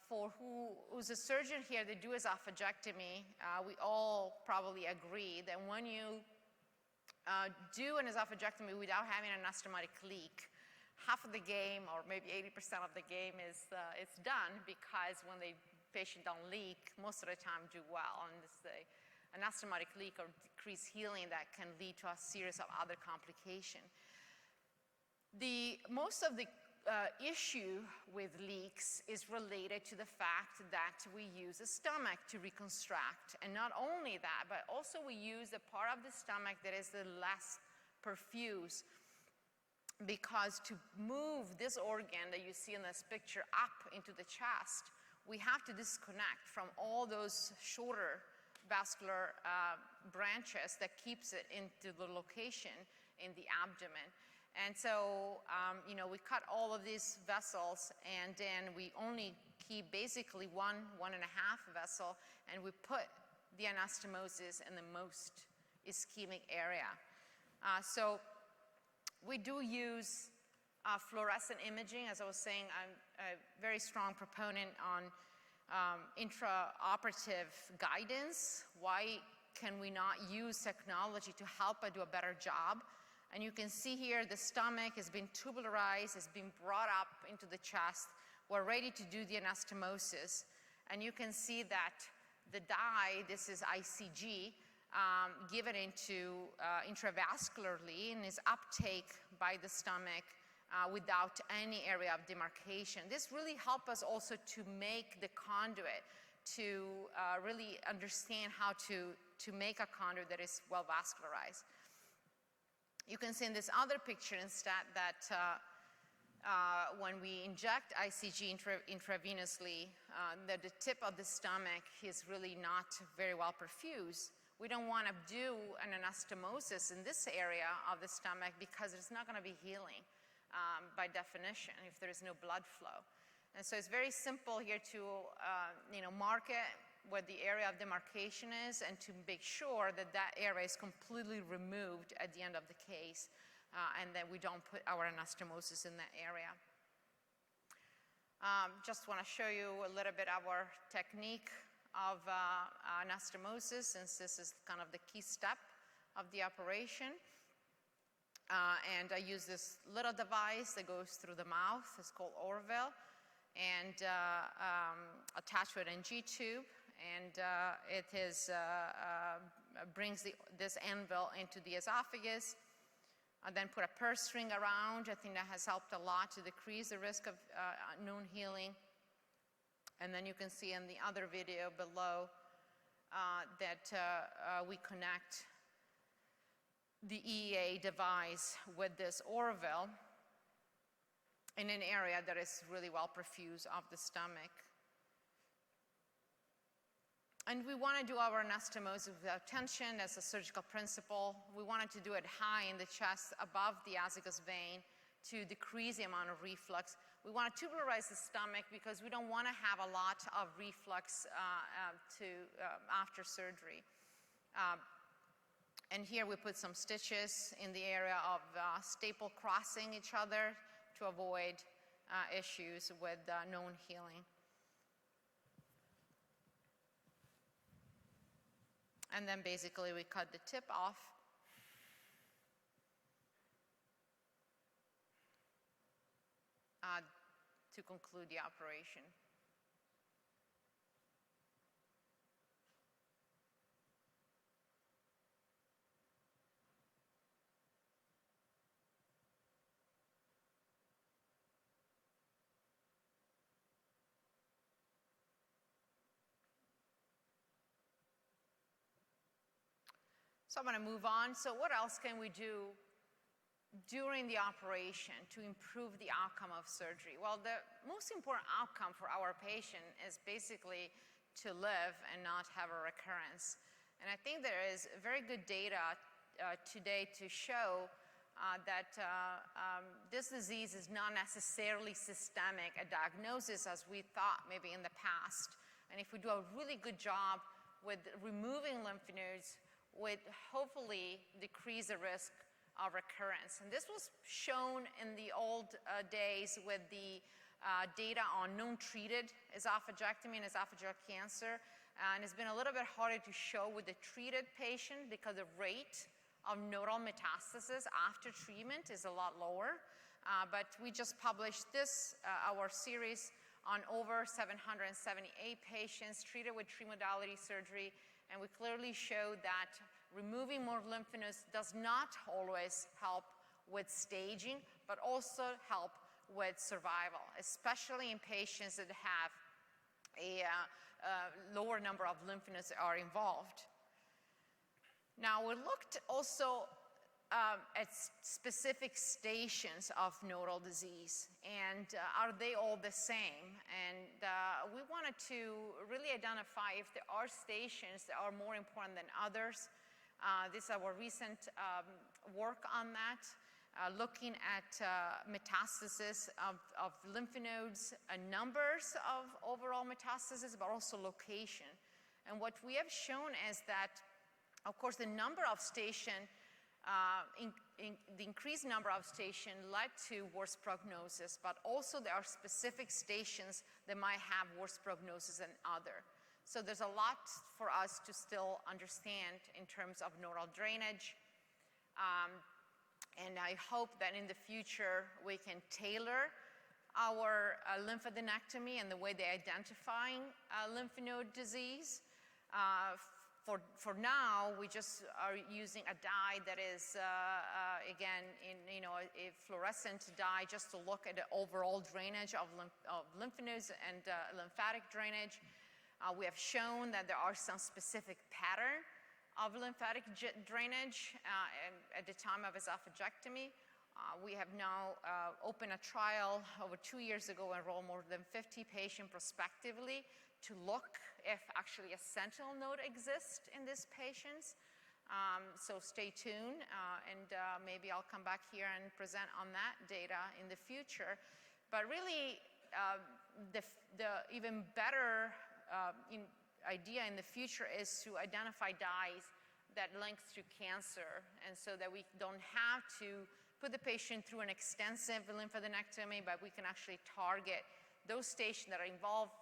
for who's a surgeon here that do esophagectomy, we all probably agree that when you do an esophagectomy without having an anastomotic leak, half of the game, or maybe 80% of the game is it's done, because when the patient don't leak, most of the time do well. And it's the anastomotic leak or decreased healing that can lead to a series of other complications. Most of the issue with leaks is related to the fact that we use the stomach to reconstruct. And not only that, but also we use the part of the stomach that is the less perfused, because to move this organ that you see in this picture up into the chest, we have to disconnect from all those shorter vascular branches that keeps it into the location in the abdomen. And so, we cut all of these vessels, and then we only keep basically one and a half vessel, and we put the anastomosis in the most ischemic area. So we do use fluorescent imaging. As I was saying, I'm a very strong proponent on intraoperative guidance. Why can we not use technology to help us do a better job? And you can see here the stomach has been tubularized, has been brought up into the chest. We're ready to do the anastomosis. And you can see that the dye, this is ICG, given intravascularly, and is uptake by the stomach without any area of demarcation. This really helps us also to make the conduit, to really understand how to make a conduit that is well vascularized. You can see in this other picture instead that when we inject ICG intravenously, that the tip of the stomach is really not very well perfused. We don't want to do an anastomosis in this area of the stomach because it's not going to be healing by definition if there is no blood flow. And so it's very simple here to mark it where the area of demarcation is, and to make sure that that area is completely removed at the end of the case, and that we don't put our anastomosis in that area. Just want to show you a little bit our technique of anastomosis, since this is kind of the key step of the operation. And I use this little device that goes through the mouth. It's called Orville, and attached with an NG tube. And it brings this anvil into the esophagus. I then put a purse string around. I think that has helped a lot to decrease the risk of known healing. And then you can see in the other video below that we connect the EEA device with this Orville in an area that is really well perfused of the stomach. And we want to do our anastomosis without tension as a surgical principle. We wanted to do it high in the chest above the azygos vein to decrease the amount of reflux. We want to tubularize the stomach because we don't want to have a lot of reflux after surgery. And here we put some stitches in the area of staple crossing each other to avoid issues with known healing. And then basically we cut the tip off. To conclude the operation. So I'm going to move on. So what else can we do during the operation to improve the outcome of surgery? Well, the most important outcome for our patient is basically to live and not have a recurrence. And I think there is very good data today to show that this disease is not necessarily systemic, a diagnosis as we thought maybe in the past. And if we do a really good job with removing lymph nodes, would hopefully decrease the risk of recurrence. And this was shown in the old days with the data on non-treated esophagectomy and esophageal cancer. And it's been a little bit harder to show with the treated patient because the rate of nodal metastasis after treatment is a lot lower. But we just published this, our series on over 778 patients treated with three-modality surgery. And we clearly showed that removing more lymph nodes does not always help with staging, but also help with survival, especially in patients that have a lower number of lymph nodes that are involved. Now, we looked also at specific stations of nodal disease, and are they all the same? And we wanted to really identify if there are stations that are more important than others. This is our recent work on that, looking at metastasis of lymph nodes, numbers of overall metastasis, but also location. And what we have shown is that, of course, the number of stations, the increased number of stations led to worse prognosis, but also there are specific stations that might have worse prognosis than others. So there's a lot for us to still understand in terms of nodal drainage. And I hope that in the future we can tailor our lymphadenectomy and the way they identifying lymph node disease. For now, we just are using a dye that is, again, a fluorescent dye just to look at the overall drainage of lymph nodes and lymphatic drainage. We have shown that there are some specific pattern of lymphatic drainage at the time of esophagectomy. We have now opened a trial over 2 years ago, enrolled more than 50 patients prospectively to look if actually a sentinel node exists in these patients. So stay tuned, and maybe I'll come back here and present on that data in the future. But really, the even better idea in the future is to identify dyes that links to cancer, and so that we don't have to put the patient through an extensive lymphadenectomy, but we can actually target those stations that are involved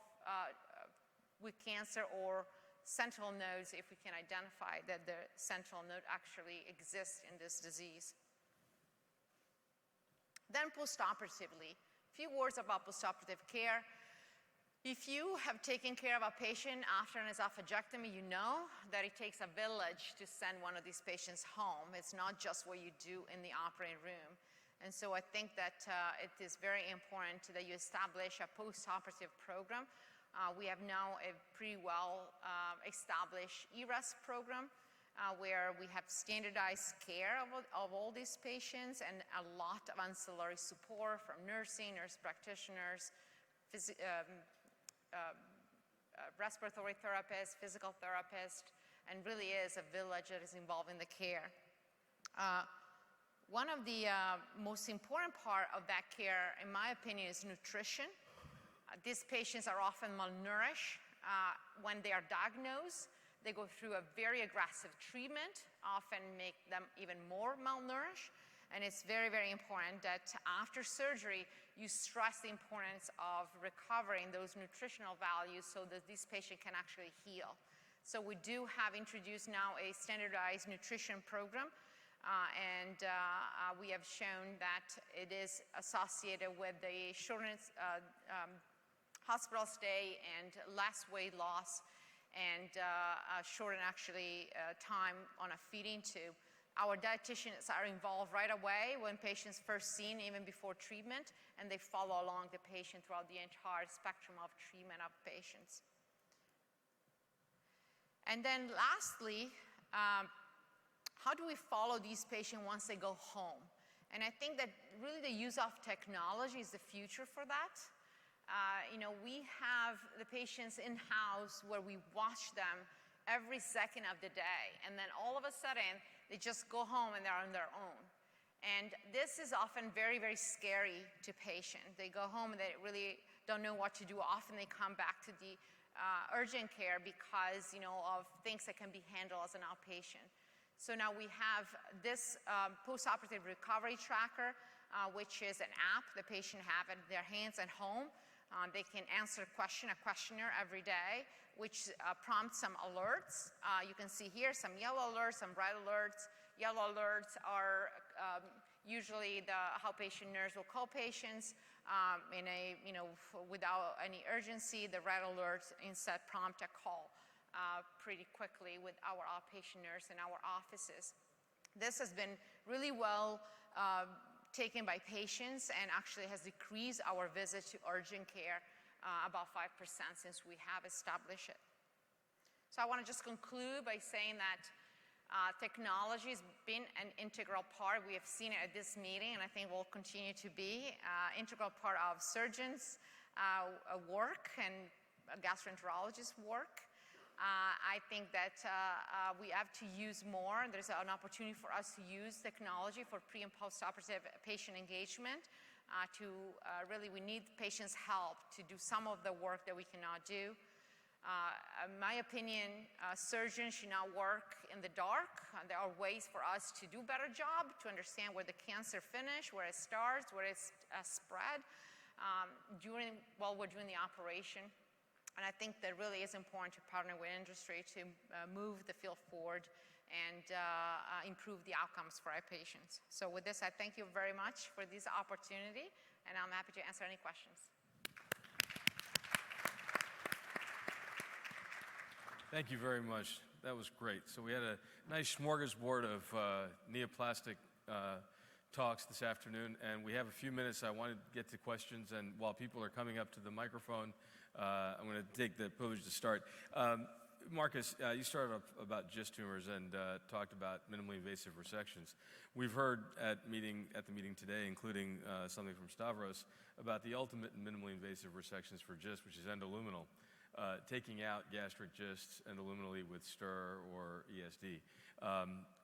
with cancer or sentinel nodes if we can identify that the sentinel node actually exists in this disease. Then postoperatively, a few words about postoperative care. If you have taken care of a patient after an esophagectomy, you know that it takes a village to send one of these patients home. It's not just what you do in the operating room. And so I think that it is very important that you establish a postoperative program. We have now a pretty well established ERAS program where we have standardized care of all these patients and a lot of ancillary support from nursing, nurse practitioners, respiratory therapist, physical therapist, and really is a village that is involved in the care. One of the most important part of that care, in my opinion, is nutrition. These patients are often malnourished. When they are diagnosed, they go through a very aggressive treatment, often make them even more malnourished. And it's very, very important that after surgery, you stress the importance of recovering those nutritional values so that this patient can actually heal. So we do have introduced now a standardized nutrition program, and we have shown that it is associated with the shortness, hospital stay and less weight loss, and shorten actually time on a feeding tube. Our dietitians are involved right away when patients first seen, even before treatment, and they follow along the patient throughout the entire spectrum of treatment of patients. And then lastly, how do we follow these patients once they go home? And I think that really the use of technology is the future for that. We have the patients in-house where we watch them every second of the day, and then all of a sudden, they just go home and they're on their own. And this is often very, very scary to patients. They go home and they really don't know what to do. Often they come back to the urgent care because, of things that can be handled as an outpatient. So now we have this post-operative recovery tracker, which is an app the patient have in their hands at home. They can answer a questionnaire every day, which prompts some alerts. You can see here some yellow alerts, some red alerts. Yellow alerts are usually how patient nurse will call patients without any urgency. The red alerts instead prompt a call pretty quickly with our outpatient nurse in our offices. This has been really well taken by patients and actually has decreased our visits to urgent care about 5% since we have established it. So I want to just conclude by saying that technology has been an integral part. We have seen it at this meeting, and I think will continue to be an integral part of surgeons' work and gastroenterologists' work. I think that we have to use more. There's an opportunity for us to use technology for pre- and post-operative patient engagement. We need patients' help to do some of the work that we cannot do. In my opinion, surgeons should not work in the dark. There are ways for us to do a better job, to understand where the cancer finishes, where it starts, where it's spread while we're doing the operation. And I think that really is important to partner with industry to move the field forward and improve the outcomes for our patients. So with this, I thank you very much for this opportunity, and I'm happy to answer any questions. Thank you very much. That was great. So we had a nice smorgasbord of neoplastic talks this afternoon, and we have a few minutes. I wanted to get to questions, and while people are coming up to the microphone, I'm going to take the privilege to start. Marcus, you started off about GIST tumors and talked about minimally invasive resections. We've heard at the meeting today, including something from Stavros, about the ultimate in minimally invasive resections for GIST, which is endoluminal, taking out gastric GISTs endoluminally with STIR or ESD.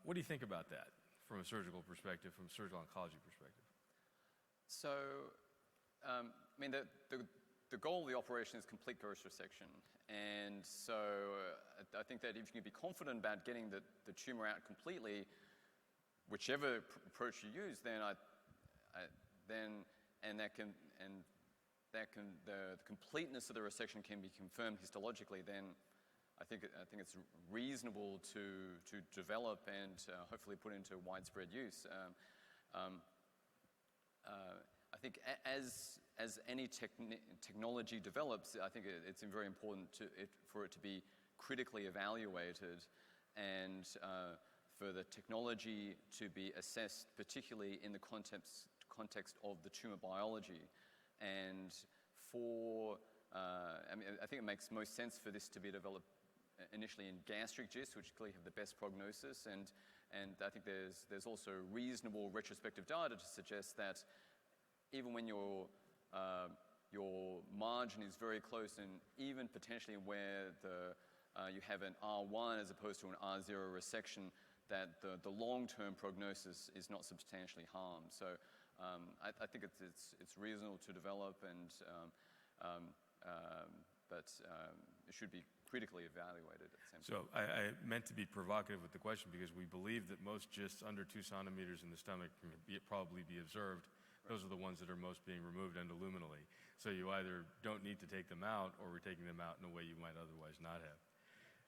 What do you think about that from a surgical perspective, from a surgical oncology perspective? So, the goal of the operation is complete gross resection. And so I think that if you can be confident about getting the tumor out completely, whichever approach you use, then the completeness of the resection can be confirmed histologically, then I think it's reasonable to develop and hopefully put into widespread use. I think as any technology develops, I think it's very important for it to be critically evaluated and for the technology to be assessed, particularly in the context of the tumor biology. And I think it makes most sense for this to be developed initially in gastric GIST, which clearly have the best prognosis, and I think there's also reasonable retrospective data to suggest that even when you're your margin is very close, and even potentially where you have an R1 as opposed to an R0 resection, that the long-term prognosis is not substantially harmed. So I think it's reasonable to develop, but it should be critically evaluated at the same time. So I meant to be provocative with the question because we believe that most GISTs under 2 centimeters in the stomach can probably be observed. Those are the ones that are most being removed endoluminally. So you either don't need to take them out, or we're taking them out in a way you might otherwise not have.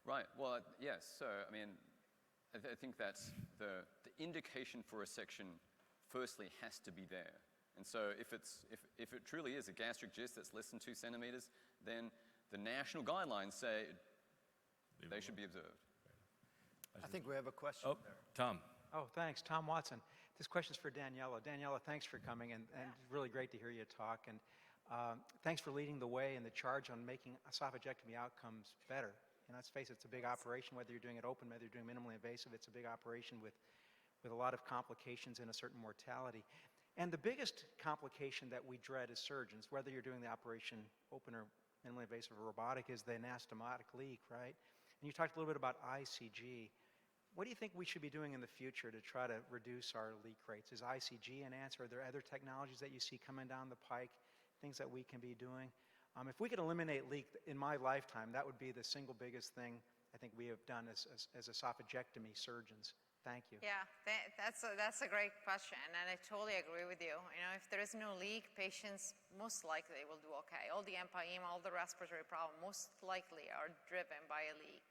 Right. Well, yes. So, I mean, I think that the indication for resection firstly has to be there. And so if it truly is a gastric GIST that's less than 2 centimeters, then the national guidelines say they should be observed. I think we have a question Oh, there. Tom. Oh, thanks. Tom Watson. This question's for Daniela. Daniela, thanks for coming, and it's really great to hear you talk. And thanks for leading the way in the charge on making esophagectomy outcomes better. You know, let's face it, it's a big operation, whether you're doing it open, whether you're doing minimally invasive. It's a big operation with a lot of complications and a certain mortality. And the biggest complication that we dread as surgeons, whether you're doing the operation open or minimally invasive or robotic, is the anastomotic leak, right? And you talked a little bit about ICG. What do you think we should be doing in the future to try to reduce our leak rates? Is ICG an answer? Are there other technologies that you see coming down the pike, things that we can be doing? If we could eliminate leak in my lifetime, that would be the single biggest thing I think we have done as esophagectomy surgeons. Thank you. Yeah, that's a great question, and I totally agree with you. You know, if there is no leak, patients most likely will do okay. All the empyema, all the respiratory problems most likely are driven by a leak.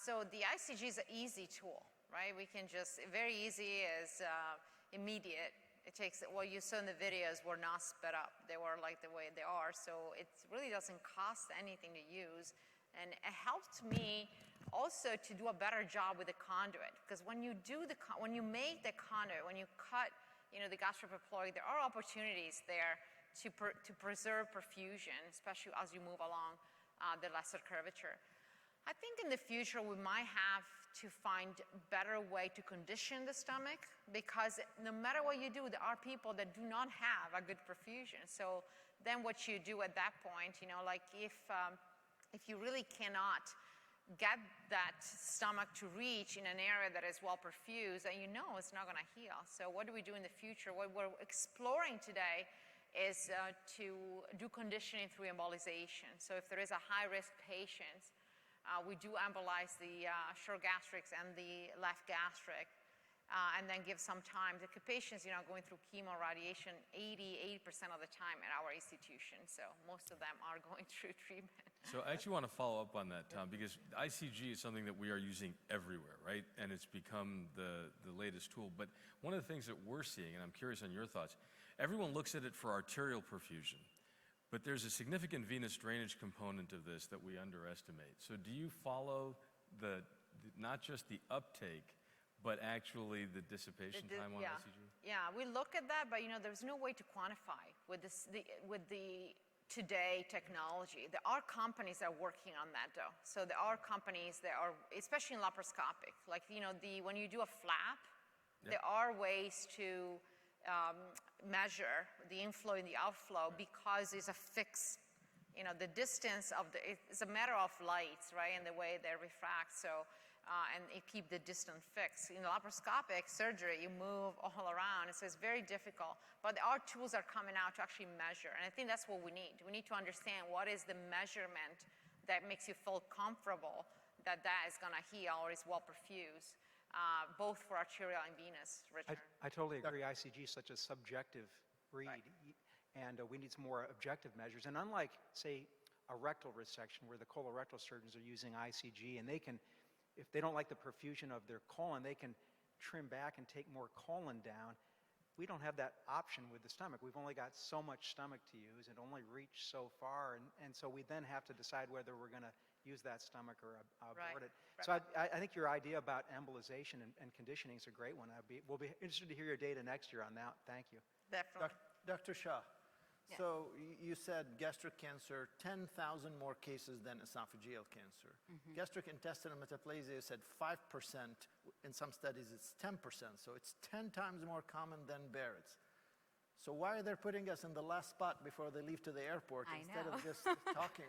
So the ICG is an easy tool, right? We can just, very easy is immediate. It takes, what you saw in the videos were not sped up. They were like the way they are, so it really doesn't cost anything to use. And it helped me also to do a better job with the conduit, because when you make the conduit, when you cut, you know, the gastropapillary, there are opportunities there to preserve perfusion, especially as you move along the lesser curvature. I think in the future we might have to find a better way to condition the stomach, because no matter what you do, there are people that do not have a good perfusion. So then what you do at that point, you know, like if you really cannot get that stomach to reach in an area that is well perfused, and you know it's not going to heal. So what do we do in the future? What we're exploring today is to do conditioning through embolization. So if there is a high-risk patient, we do embolize the short gastrics and the left gastric, and then give some time. The patients, you know, going through chemo, radiation, 80% of the time at our institution. So most of them are going through treatment. So I actually want to follow up on that, Tom, because ICG is something that we are using everywhere, right? And it's become the latest tool. But one of the things that we're seeing, and I'm curious on your thoughts, everyone looks at it for arterial perfusion. But there's a significant venous drainage component of this that we underestimate. So do you follow not just the uptake, but actually the dissipation time on ICG? Yeah, we look at that, but you know, there's no way to quantify with the today technology. There are companies that are working on that though. So there are companies that are, especially in laparoscopic, like, you know, when you do a flap, there are ways to measure the inflow and the outflow, because it's a fixed, you know, the distance of it's a matter of light, right, and the way they refract. So, and it keep the distance fixed. In laparoscopic surgery, you move all around, so it's very difficult. But there are tools that are coming out to actually measure, and I think that's what we need. We need to understand what is the measurement that makes you feel comfortable that is going to heal or is well perfused. Both for arterial and venous return. I totally agree. ICG is such a subjective read, and we need some more objective measures. And unlike, say, a rectal resection where the colorectal surgeons are using ICG, and they can, if they don't like the perfusion of their colon, they can trim back and take more colon down. We don't have that option with the stomach. We've only got so much stomach to use and only reach so far, and so we then have to decide whether we're going to use that stomach or abort it. So I think your idea about embolization and conditioning is a great one. We'll be interested to hear your data next year on that. Thank you. Definitely. Dr. Shah, Yeah. so you said gastric cancer, 10,000 more cases than esophageal cancer. Gastric intestinal metaplasia, you said 5%. In some studies, it's 10%. So it's 10 times more common than Barrett's. So why are they putting us in the last spot before they leave to the airport I instead know. of just talking?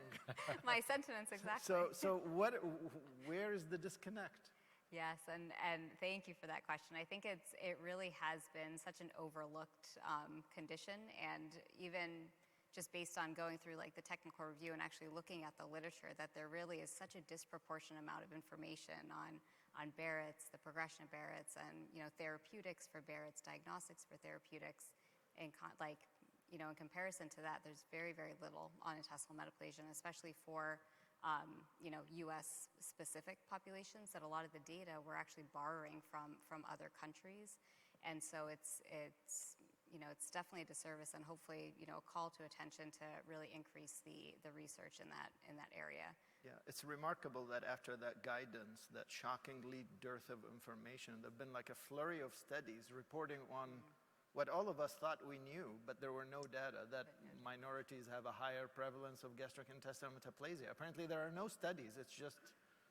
My sentiments, exactly. So where is the disconnect? Yes, and thank you for that question. I think it really has been such an overlooked condition, and even just based on going through like the technical review and actually looking at the literature, that there really is such a disproportionate amount of information on Barrett's, the progression of Barrett's, and therapeutics for Barrett's, diagnostics for therapeutics, in comparison to that, there's very, very little on intestinal metaplasia, and especially for U.S. specific populations, that a lot of the data we're actually borrowing from other countries, and so it's definitely a disservice, and hopefully a call to attention to really increase the research in that area. Yeah, it's remarkable that after that guidance, that shockingly dearth of information, there've been like a flurry of studies reporting on what all of us thought we knew, but there were no data that minorities have a higher prevalence of gastrointestinal metaplasia. Apparently there are no studies, it's just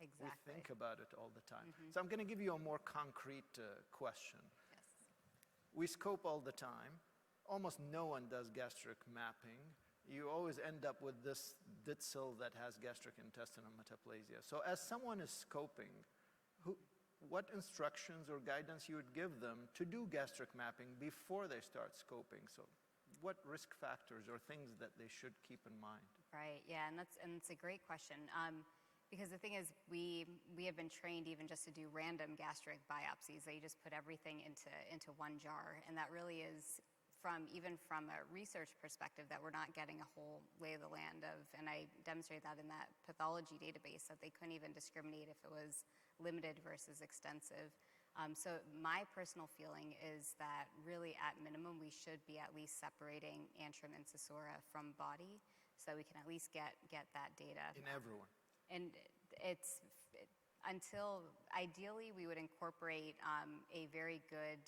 Exactly. we think about it all the time. So I'm going to give you a more concrete question. Yes. We scope all the time. Almost no one does gastric mapping. You always end up with this Ditzel that has gastrointestinal metaplasia. So as someone is scoping, what instructions or guidance you would give them to do gastric mapping before they start scoping? So what risk factors or things that they should keep in mind? Right, yeah, and it's a great question. Because the thing is, we have been trained even just to do random gastric biopsies, that you just put everything into one jar, and that really is, even from a research perspective, that we're not getting a whole lay of the land of, and I demonstrated that in that pathology database, that they couldn't even discriminate if it was limited versus extensive. So my personal feeling is that really at minimum we should be at least separating antrum and caesura from body, so we can at least get that data. In everyone. And until ideally we would incorporate a very good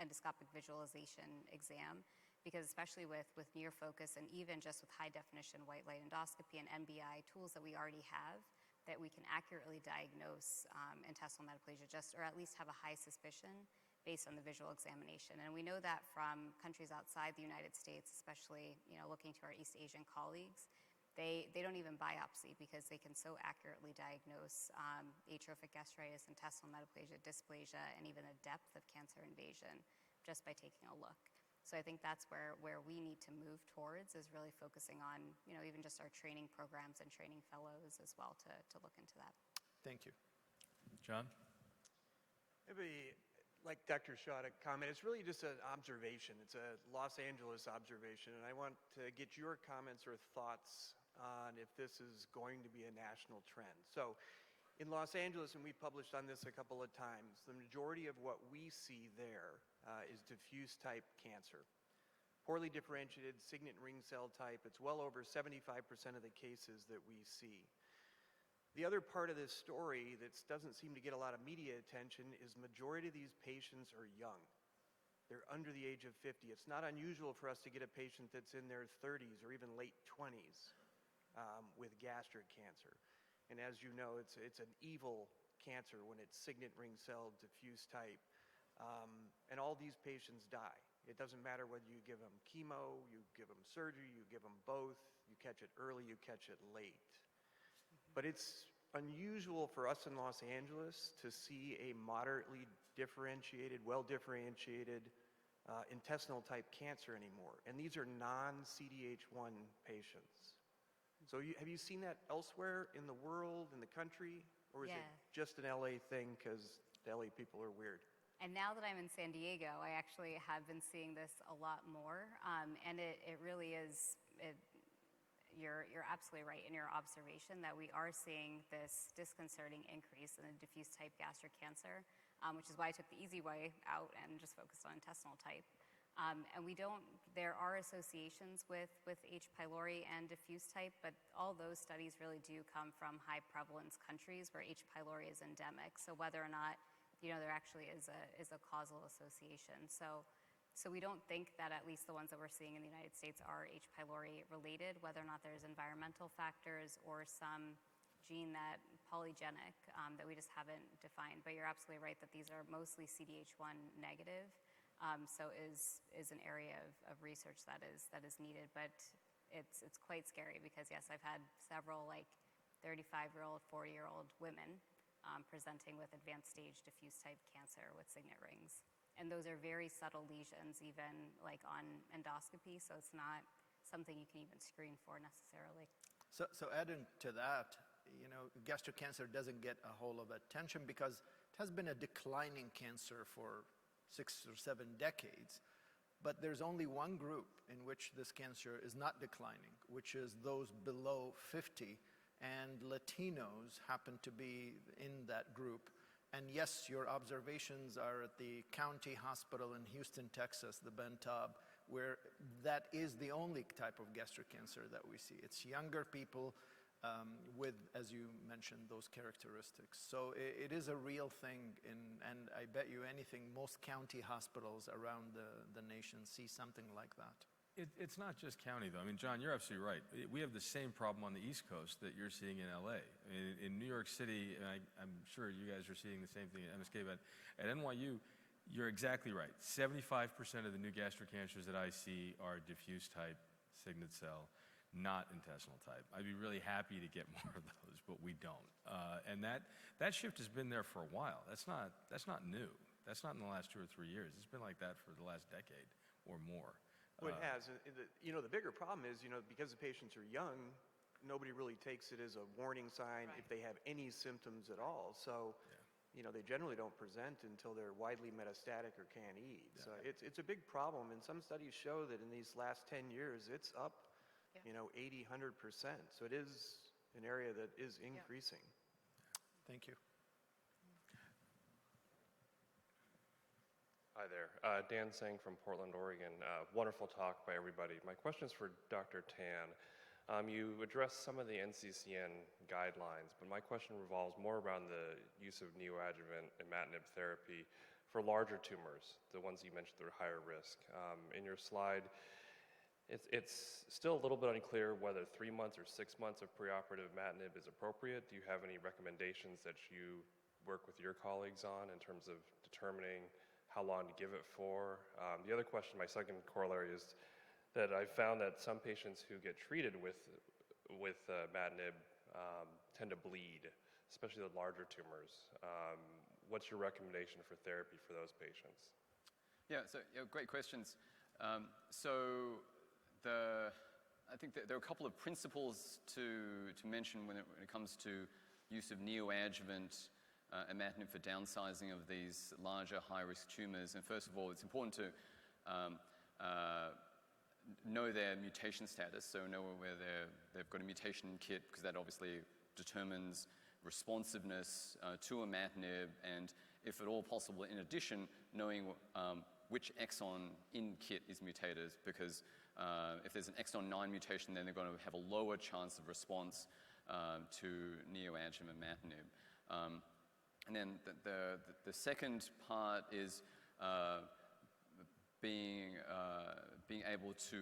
endoscopic visualization exam, because especially with near focus and even just with high definition white light endoscopy and MBI tools that we already have, that we can accurately diagnose intestinal metaplasia, or at least have a high suspicion based on the visual examination. And we know that from countries outside the United States, especially looking to our East Asian colleagues, they don't even biopsy because they can so accurately diagnose atrophic gastritis, intestinal metaplasia, dysplasia, and even the depth of cancer invasion just by taking a look. So I think that's where we need to move towards, is really focusing on even just our training programs and training fellows as well to look into that. Thank you. John? Maybe, like Dr. Shaw to comment, it's really just an observation. It's a Los Angeles observation, and I want to get your comments or thoughts on if this is going to be a national trend. So in Los Angeles, and we published on this a couple of times, the majority of what we see there is diffuse type cancer. Poorly differentiated signet ring cell type. It's well over 75% of the cases that we see. The other part of this story that doesn't seem to get a lot of media attention is majority of these patients are young. They're under the age of 50. It's not unusual for us to get a patient that's in their 30s or even late 20s with gastric cancer. And as you know, it's an evil cancer when it's signet ring cell diffuse type. And all these patients die. It doesn't matter whether you give them chemo, you give them surgery, you give them both, you catch it early, you catch it late. But it's unusual for us in Los Angeles to see a moderately differentiated, well-differentiated intestinal type cancer anymore. And these are non-CDH1 patients. So have you seen that elsewhere in the world, in the country? Or is it just an LA thing because the LA people are weird? And now that I'm in San Diego, I actually have been seeing this a lot more. And it really is, you're absolutely right in your observation that we are seeing this disconcerting increase in the diffuse type gastric cancer, which is why I took the easy way out and just focused on intestinal type. And there are associations with H. pylori and diffuse type, but all those studies really do come from high prevalence countries where H. pylori is endemic. So whether or not, there actually is a causal association. So we don't think that at least the ones that we're seeing in the United States are H. pylori related, whether or not there's environmental factors or some gene that polygenic that we just haven't defined. But you're absolutely right that these are mostly CDH1 negative. So is an area of research that is needed, but it's quite scary because yes, I've had several like 35-year-old, 40-year-old women presenting with advanced stage diffuse type cancer with signet rings. And those are very subtle lesions, even like on endoscopy, so it's not something you can even screen for necessarily. So adding to that, you know, gastric cancer doesn't get a whole lot of attention because it has been a declining cancer for 6 or 7 decades. But there's only one group in which this cancer is not declining, which is those below 50, and Latinos happen to be in that group. And yes, your observations are at the county hospital in Houston, Texas, the Ben Taub, where that is the only type of gastric cancer that we see. It's younger people with, as you mentioned, those characteristics. So it is a real thing, and I bet you anything, most county hospitals around the nation see something like that. It's not just county, though. I mean, John, you're absolutely right. We have the same problem on the East Coast that you're seeing in LA. In New York City, and I'm sure you guys are seeing the same thing at MSK, but at NYU, you're exactly right. 75% of the new gastric cancers that I see are diffuse type, signet cell, not intestinal type. I'd be really happy to get more of those, but we don't. And that shift has been there for a while. That's not new. That's not in the last 2 or 3 years. It's been like that for the last decade or more. Well, it has. You know, the bigger problem is, you know, because the patients are young, nobody really takes it as a warning sign if they have any symptoms at all. So, you know, they generally don't present until they're widely metastatic or can't eat. So it's a big problem. And some studies show that in these last 10 years, it's up, you know, 80, 100%. So it is an area that is increasing. Thank you. Hi there, Dan Sang from Portland, Oregon. Wonderful talk by everybody. My question is for Dr. Tan. You addressed some of the NCCN guidelines, but my question revolves more around the use of neoadjuvant imatinib therapy for larger tumors, the ones you mentioned that are higher risk. In your slide, it's still a little bit unclear whether 3 months or 6 months of preoperative imatinib is appropriate. Do you have any recommendations that you work with your colleagues on in terms of determining how long to give it for? The other question, my second corollary, is that I've found that some patients who get treated with imatinib tend to bleed, especially the larger tumors. What's your recommendation for therapy for those patients? Yeah, so great questions. I think that there are a couple of principles to mention when it comes to use of neoadjuvant imatinib for downsizing of these larger high-risk tumors. And first of all, it's important to know their mutation status, so know where they've got a mutation kit, because that obviously determines responsiveness to imatinib, and if at all possible, in addition, knowing which exon in KIT is mutated, because if there's an exon 9 mutation, then they're going to have a lower chance of response to neoadjuvant imatinib. And then the second part is being able to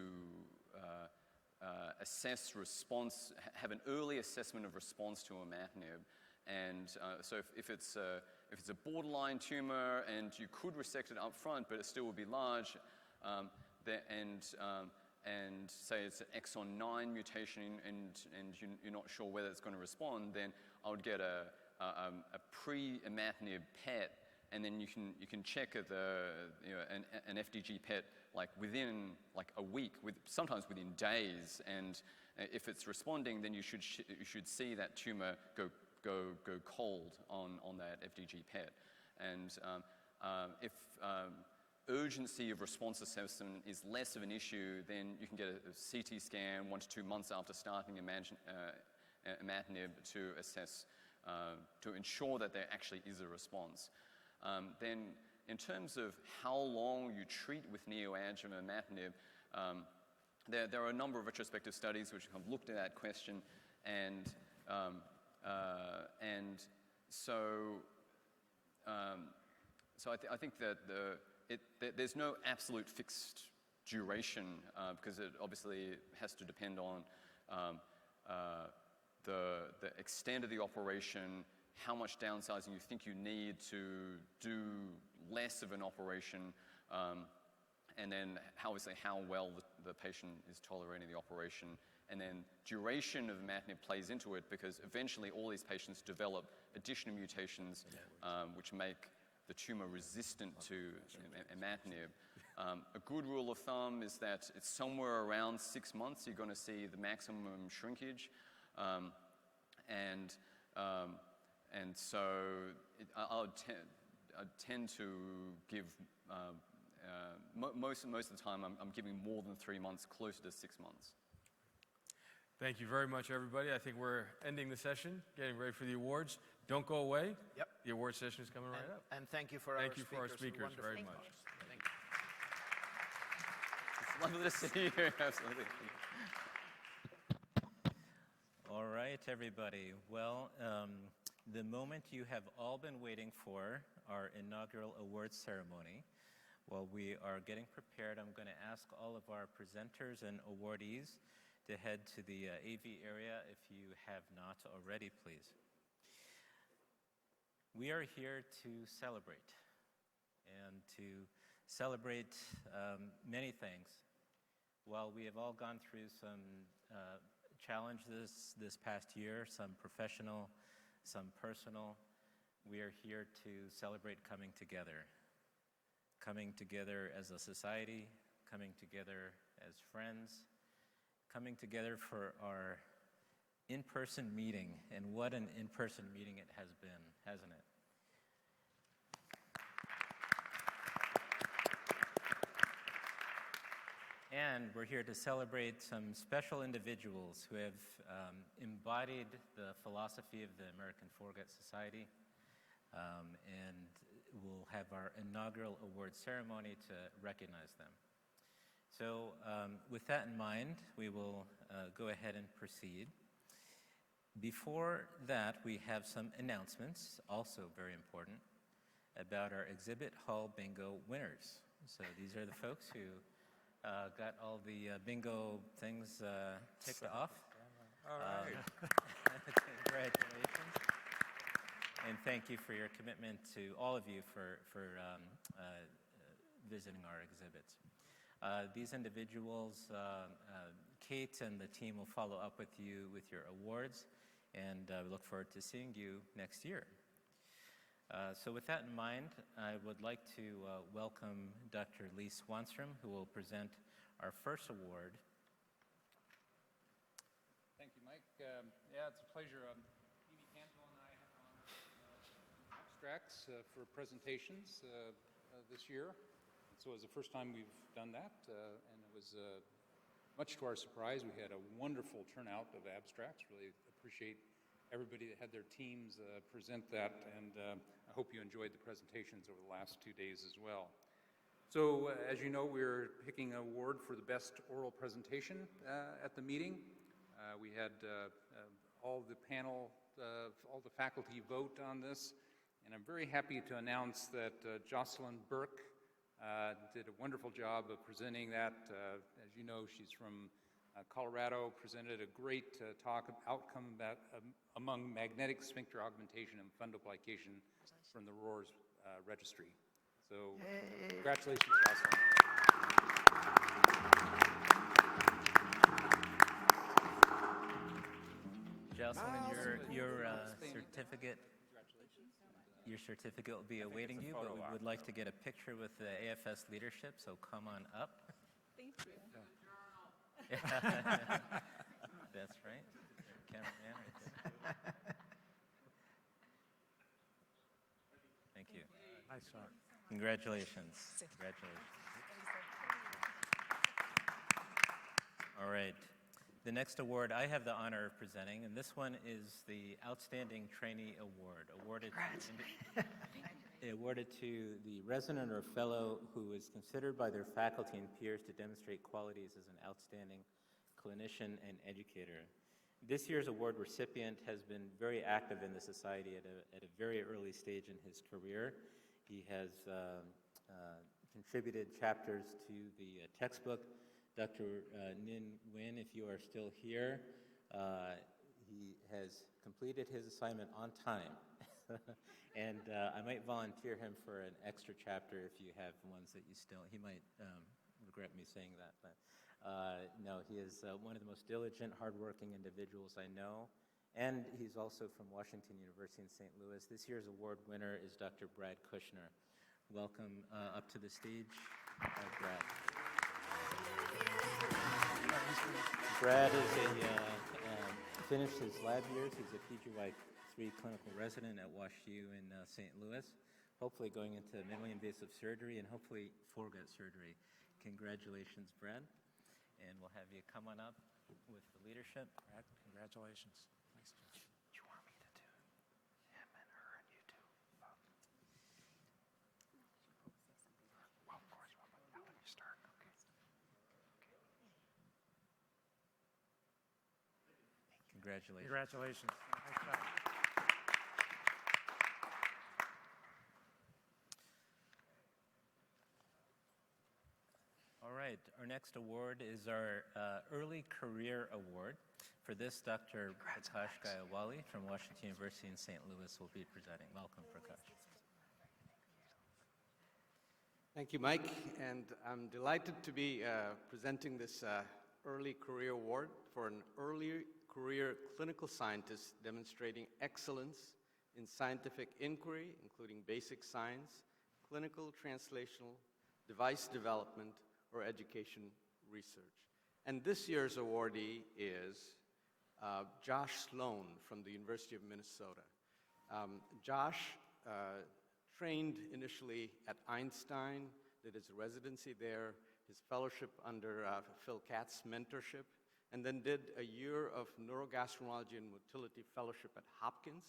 assess response, have an early assessment of response to imatinib. And so if it's a borderline tumor and you could resect it up front, but it still would be large, and say it's an exon 9 mutation and you're not sure whether it's going to respond, then I would get a pre-imatinib PET, and then you can check an FDG PET like within like a week, sometimes within days, and if it's responding, then you should see that tumor go cold on that FDG PET, and if urgency of response assessment is less of an issue, then you can get a CT scan 1 to 2 months after starting imatinib to assess, to ensure that there actually is a response. Then in terms of how long you treat with neoadjuvant imatinib, there are a number of retrospective studies which have looked at that question, and so I think that there's no absolute fixed duration, because it obviously has to depend on the extent of the operation, how much downsizing you think you need to do less of an operation, And then obviously how well the patient is tolerating the operation. And then duration of imatinib plays into it because eventually all these patients develop additional mutations which make the tumor resistant to imatinib. A good rule of thumb is that it's somewhere around 6 months you're going to see the maximum shrinkage. And so I'd tend to give, most of the time I'm giving more than 3 months, closer to 6 months. Thank you very much, everybody. I think we're ending the session, getting ready for the awards. Don't go away. Yep. The award session is coming right up. And thank you for Thank you for our speakers Wonderful very talks. much. Thank you. It's lovely to see you, absolutely. All right, everybody. Well, the moment you have all been waiting for, our inaugural awards ceremony. While we are getting prepared, I'm going to ask all of our presenters and awardees to head to the AV area if you have not already, please. We are here to celebrate, and to celebrate many things. While we have all gone through some challenges this past year, some professional, some personal, we are here to celebrate coming together as a society, coming together as friends, coming together for our in-person meeting. And what an in-person meeting it has been, hasn't it? And we're here to celebrate some special individuals who have embodied the philosophy of the American Foregut Society. And we'll have our inaugural award ceremony to recognize them. So with that in mind, we will go ahead and proceed. Before that, we have some announcements, also very important, about our exhibit hall bingo winners. So these are the folks who got all the bingo things ticked off. All right. Congratulations. And thank you for your commitment, to all of you, for visiting our exhibits. These individuals, Kate and the team will follow up with you with your awards, and we look forward to seeing you next year. So with that in mind, I would like to welcome Dr. Lee Swanstrom, who will present our first award. Thank you, Mike. Yeah, it's a pleasure. Amy Canto and I have abstracts for presentations this year. So it was the first time we've done that, and it was much to our surprise. We had a wonderful turnout of abstracts. Really appreciate everybody that had their teams present that, and I hope you enjoyed the presentations over the last 2 days as well. So as you know, we're picking an award for the best oral presentation at the meeting. We had all the panel, all the faculty vote on this, and I'm very happy to announce that Jocelyn Burke did a wonderful job of presenting that. As you know, she's from Colorado, presented a great talk of outcome among magnetic sphincter augmentation and fundoplication from the Roars Registry. So, congratulations, Jocelyn. Jocelyn, your certificate will be awaiting you, but we would like to get a picture with the AFS leadership, so come on up. Thank you. That's right. Cameraman right there. Thank you. Nice shot. Congratulations. Congratulations. All right. The next award I have the honor of presenting, and this one is the Outstanding Trainee Award, awarded to the resident or fellow who is considered by their faculty and peers to demonstrate qualities as an outstanding clinician and educator. This year's award recipient has been very active in the society at a very early stage in his career. He has contributed chapters to the textbook. Dr. Ninh Nguyen, if you are still here, he has completed his assignment on time. And I might volunteer him for an extra chapter if you have ones that you still, he might regret me saying that, but no, he is one of the most diligent, hardworking individuals I know. And he's also from Washington University in St. Louis. This year's award winner is Dr. Brad Kushner. Welcome up to the stage, Brad. Brad is finished his lab years. He's a PGY3 clinical resident at WashU in St. Louis, hopefully going into minimally invasive surgery and hopefully foregut surgery. Congratulations, Brad. And we'll have you come on up with the leadership. Brad, congratulations. Nice job. You want me to do him and her and you two? Well, of course, I'll let you start. Okay. Congratulations. Congratulations. Nice job. All right, our next award is our Early Career Award. For this, Dr. Prakash Gayawali from Washington University in St. Louis will be presenting. Welcome, Prakash. Thank you, Mike, and I'm delighted to be presenting this Early Career Award for an early career clinical scientist demonstrating excellence in scientific inquiry, including basic science, clinical, translational, device development, or education research. And this year's awardee is Josh Sloan from the University of Minnesota. Josh trained initially at Einstein, did his residency there, his fellowship under Phil Katz's mentorship, and then did a year of neurogastroenterology and motility fellowship at Hopkins.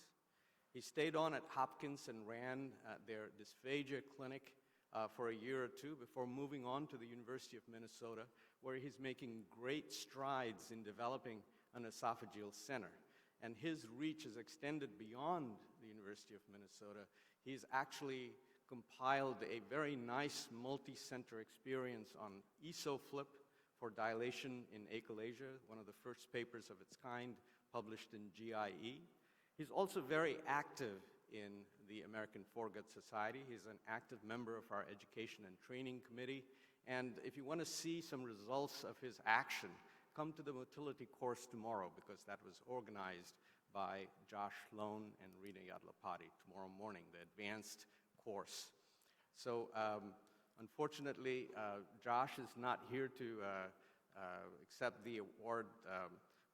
He stayed on at Hopkins and ran their dysphagia clinic for a year or two before moving on to the University of Minnesota, where he's making great strides in developing an esophageal center. And his reach is extended beyond the University of Minnesota. He's actually compiled a very nice multi-center experience on ESOFLIP for dilation in achalasia, one of the first papers of its kind published in GIE. He's also very active in the American Foregut Society. He's an active member of our Education and Training Committee. And if you want to see some results of his action, come to the motility course tomorrow, because that was organized by Josh Sloan and Rita Yadlapati tomorrow morning, the advanced course. So unfortunately, Josh is not here to accept the award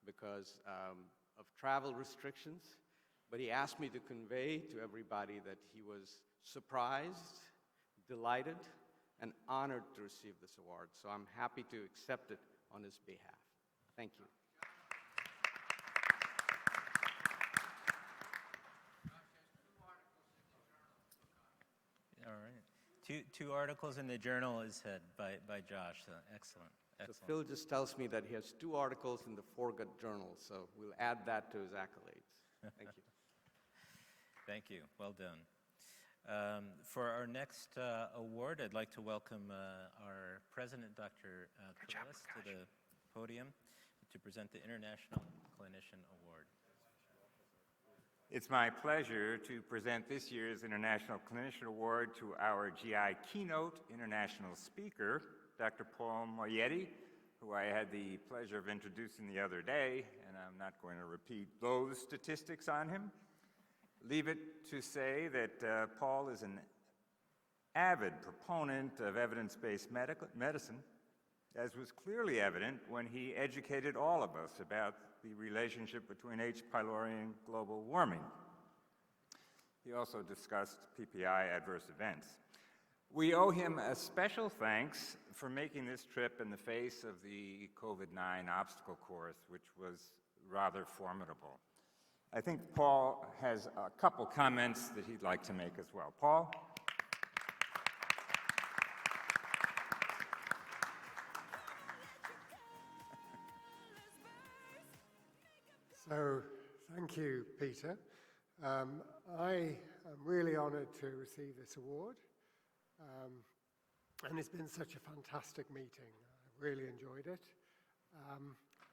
because of travel restrictions. But he asked me to convey to everybody that he was surprised, delighted, and honored to receive this award. So I'm happy to accept it on his behalf. Thank you. All right. Two articles in the journal is said by Josh. So excellent. Excellent. So Phil just tells me that he has 2 articles in the Foregut Journal, so we'll add that to his accolades. Thank you. Thank you. Well done. For our next award, I'd like to welcome our president, Dr. Corliss, to the podium to present the International Clinician Award. It's my pleasure to present this year's International Clinician Award to our GI keynote international speaker, Dr. Paul Moietti, who I had the pleasure of introducing the other day, and I'm not going to repeat those statistics on him. Leave it to say that Paul is an avid proponent of evidence-based medicine, as was clearly evident when he educated all of us about the relationship between H. pylori and global warming. He also discussed PPI adverse events. We owe him a special thanks for making this trip in the face of the COVID-19 obstacle course, which was rather formidable. I think Paul has a couple comments that he'd like to make as well. Paul? So, thank you, Peter. I am really honored to receive this award. And it's been such a fantastic meeting. I really enjoyed it.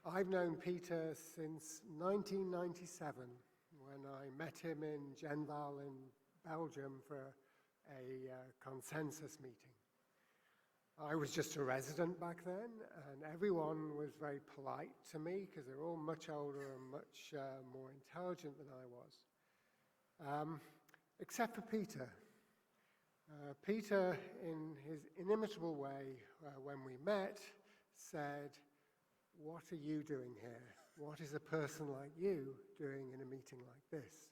I've known Peter since 1997 when I met him in Genval in Belgium for a consensus meeting. I was just a resident back then, and everyone was very polite to me because they're all much older and much more intelligent than I was, except for Peter. Peter, in his inimitable way, when we met, said, "What are you doing here? What is a person like you doing in a meeting like this?"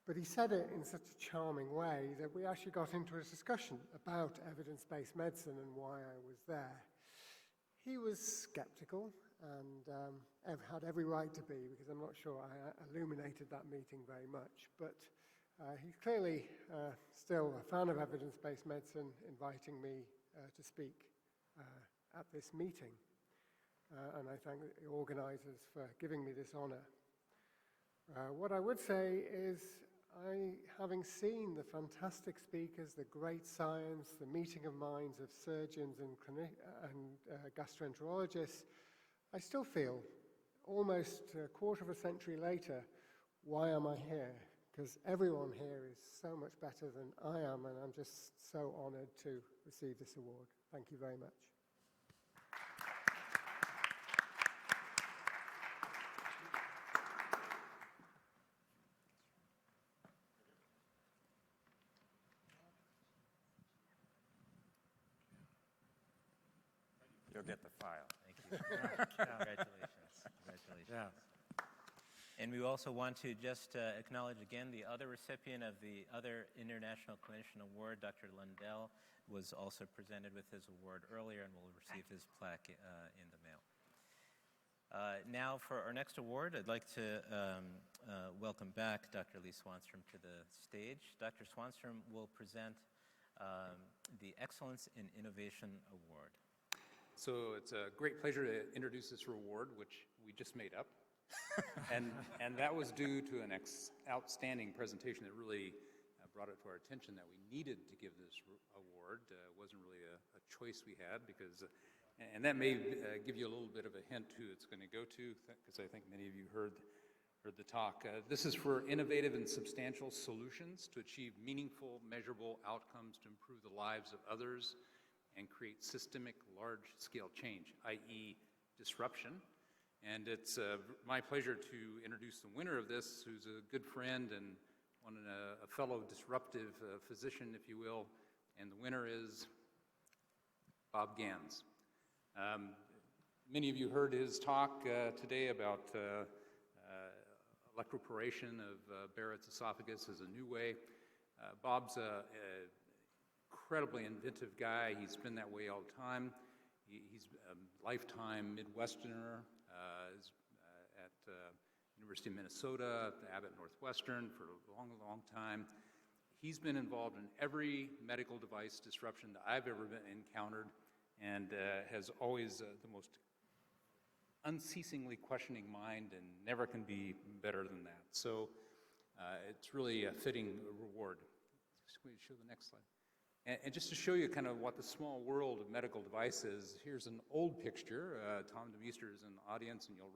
But he said it in such a charming way that we actually got into a discussion about evidence-based medicine and why I was there. He was skeptical and had every right to be, because I'm not sure I illuminated that meeting very much. But he's clearly still a fan of evidence-based medicine, inviting me to speak at this meeting. And I thank the organizers for giving me this honor. What I would say is, having seen the fantastic speakers, the great science, the meeting of minds of surgeons and gastroenterologists, I still feel, almost a quarter of a century later, why am I here? Because everyone here is so much better than I am, and I'm just so honored to receive this award. Thank you very much. You'll get the file. Thank you. Congratulations. Congratulations. Yeah. And we also want to just acknowledge again the other recipient of the other International Clinician Award, Dr. Lundell, was also presented with his award earlier and will receive his plaque in the mail. Now for our next award, I'd like to welcome back Dr. Lee Swanstrom to the stage. Dr. Swanstrom will present the Excellence in Innovation Award. So it's a great pleasure to introduce this reward, which we just made up. and that was due to an outstanding presentation that really brought it to our attention that we needed to give this award. It wasn't really a choice we had, because, and that may give you a little bit of a hint who it's going to go to, because I think many of you heard the talk. This is for innovative and substantial solutions to achieve meaningful, measurable outcomes to improve the lives of others and create systemic large-scale change, i.e. disruption. And it's my pleasure to introduce the winner of this, who's a good friend and a fellow disruptive physician, if you will. And the winner is Bob Gans. Many of you heard his talk today about electroporation of Barrett's esophagus as a new way. Bob's a incredibly inventive guy. He's been that way all the time. He's a lifetime Midwesterner. Is at University of Minnesota, Abbott Northwestern for a long, long time. He's been involved in every medical device disruption that I've ever encountered, and has always the most unceasingly questioning mind, and never can be better than that. So it's really a fitting reward. Can we show the next slide? And just to show you kind of what the small world of medical device is, here's an old picture. Tom DeMeester is in the audience, and you'll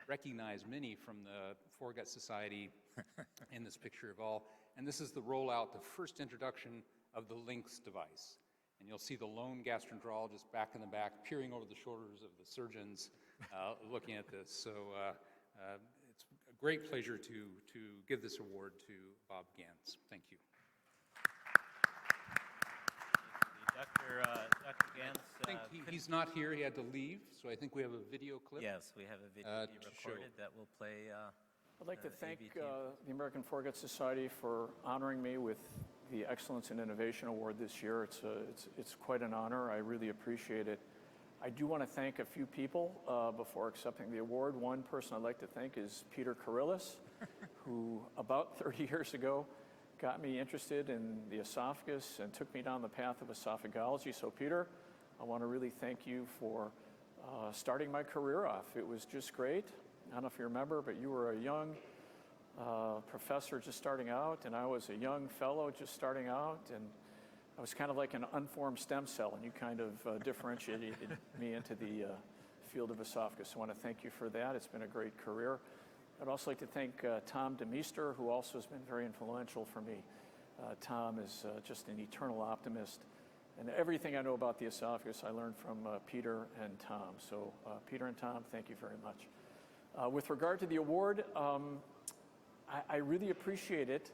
recognize many from the Foregut Society in this picture of all. And this is the rollout, the first introduction of the Lynx device. And you'll see the lone gastroenterologist back in the back, peering over the shoulders of the surgeons, looking at this. So it's a great pleasure to give this award to Bob Gans. Thank you. Dr. Gans. I think he's not here. He had to leave, so I think we have a video clip. Yes, we have a video recorded that will play. I'd like to thank the American Foregut Society for honoring me with the Excellence in Innovation Award this year. It's quite an honor. I really appreciate it. I do want to thank a few people before accepting the award. One person I'd like to thank is Peter Karillis, who about 30 years ago got me interested in the esophagus and took me down the path of esophagology. So Peter, I want to really thank you for starting my career off. It was just great. I don't know if you remember, but you were a young professor just starting out, and I was a young fellow just starting out, and I was kind of like an unformed stem cell, and you kind of differentiated me into the field of esophagus. So I want to thank you for that. It's been a great career. I'd also like to thank Tom DeMeester, who also has been very influential for me. Tom is just an eternal optimist. And everything I know about the esophagus, I learned from Peter and Tom. So Peter and Tom, thank you very much. With regard to the award, I really appreciate it.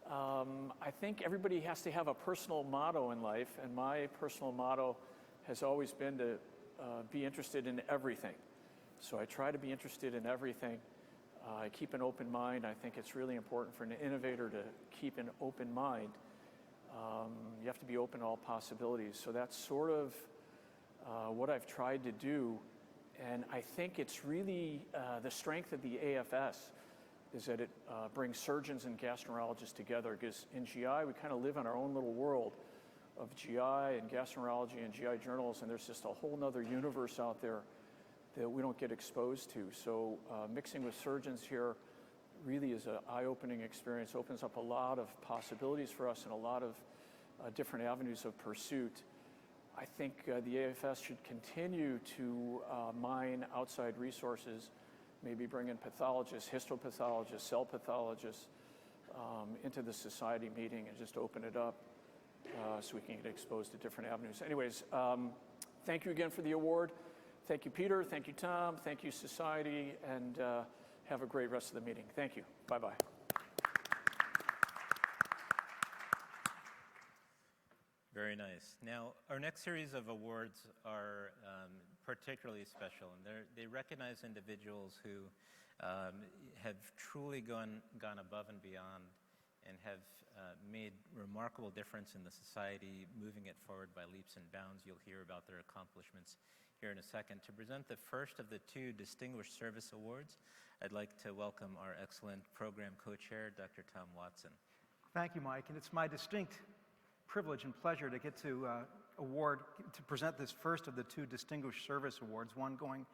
I think everybody has to have a personal motto in life, and my personal motto has always been to be interested in everything. So I try to be interested in everything. I keep an open mind. I think it's really important for an innovator to keep an open mind. You have to be open to all possibilities. So that's sort of what I've tried to do. And I think it's really the strength of the AFS is that it brings surgeons and gastroenterologists together, because in GI, we kind of live in our own little world of GI and gastroenterology and GI journals, and there's just a whole nother universe out there that we don't get exposed to. So mixing with surgeons here really is an eye-opening experience, opens up a lot of possibilities for us and a lot of different avenues of pursuit. I think the AFS should continue to mine outside resources, maybe bring in pathologists, histopathologists, cell pathologists into the society meeting and just open it up so we can get exposed to different avenues. Anyways, thank you again for the award. Thank you, Peter. Thank you, Tom. Thank you, society. And have a great rest of the meeting. Thank you. Bye-bye. Very nice. Now, our next series of awards are particularly special, and they recognize individuals who have truly gone above and beyond and have made remarkable difference in the society, moving it forward by leaps and bounds. You'll hear about their accomplishments here in a second. To present the first of the two Distinguished Service Awards, I'd like to welcome our excellent program co-chair, Dr. Tom Watson. Thank you, Mike, and it's my distinct privilege and pleasure to get to present this first of the two Distinguished Service Awards, one going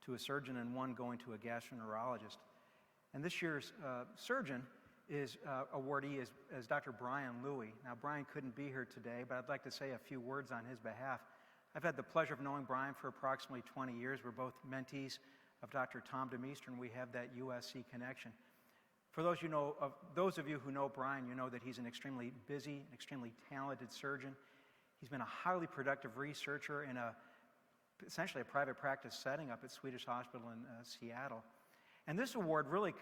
to a surgeon and one going to a gastroenterologist. And this year's surgeon awardee is Dr. Brian Louie. Now, Brian couldn't be here today, but I'd like to say a few words on his behalf. I've had the pleasure of knowing Brian for approximately 20 years. We're both mentees of Dr. Tom DeMeester, and we have that USC connection. For those of you who know Brian, you know that he's an extremely busy, extremely talented surgeon. He's been a highly productive researcher in essentially a private practice setting up at Swedish Hospital in Seattle. And this award really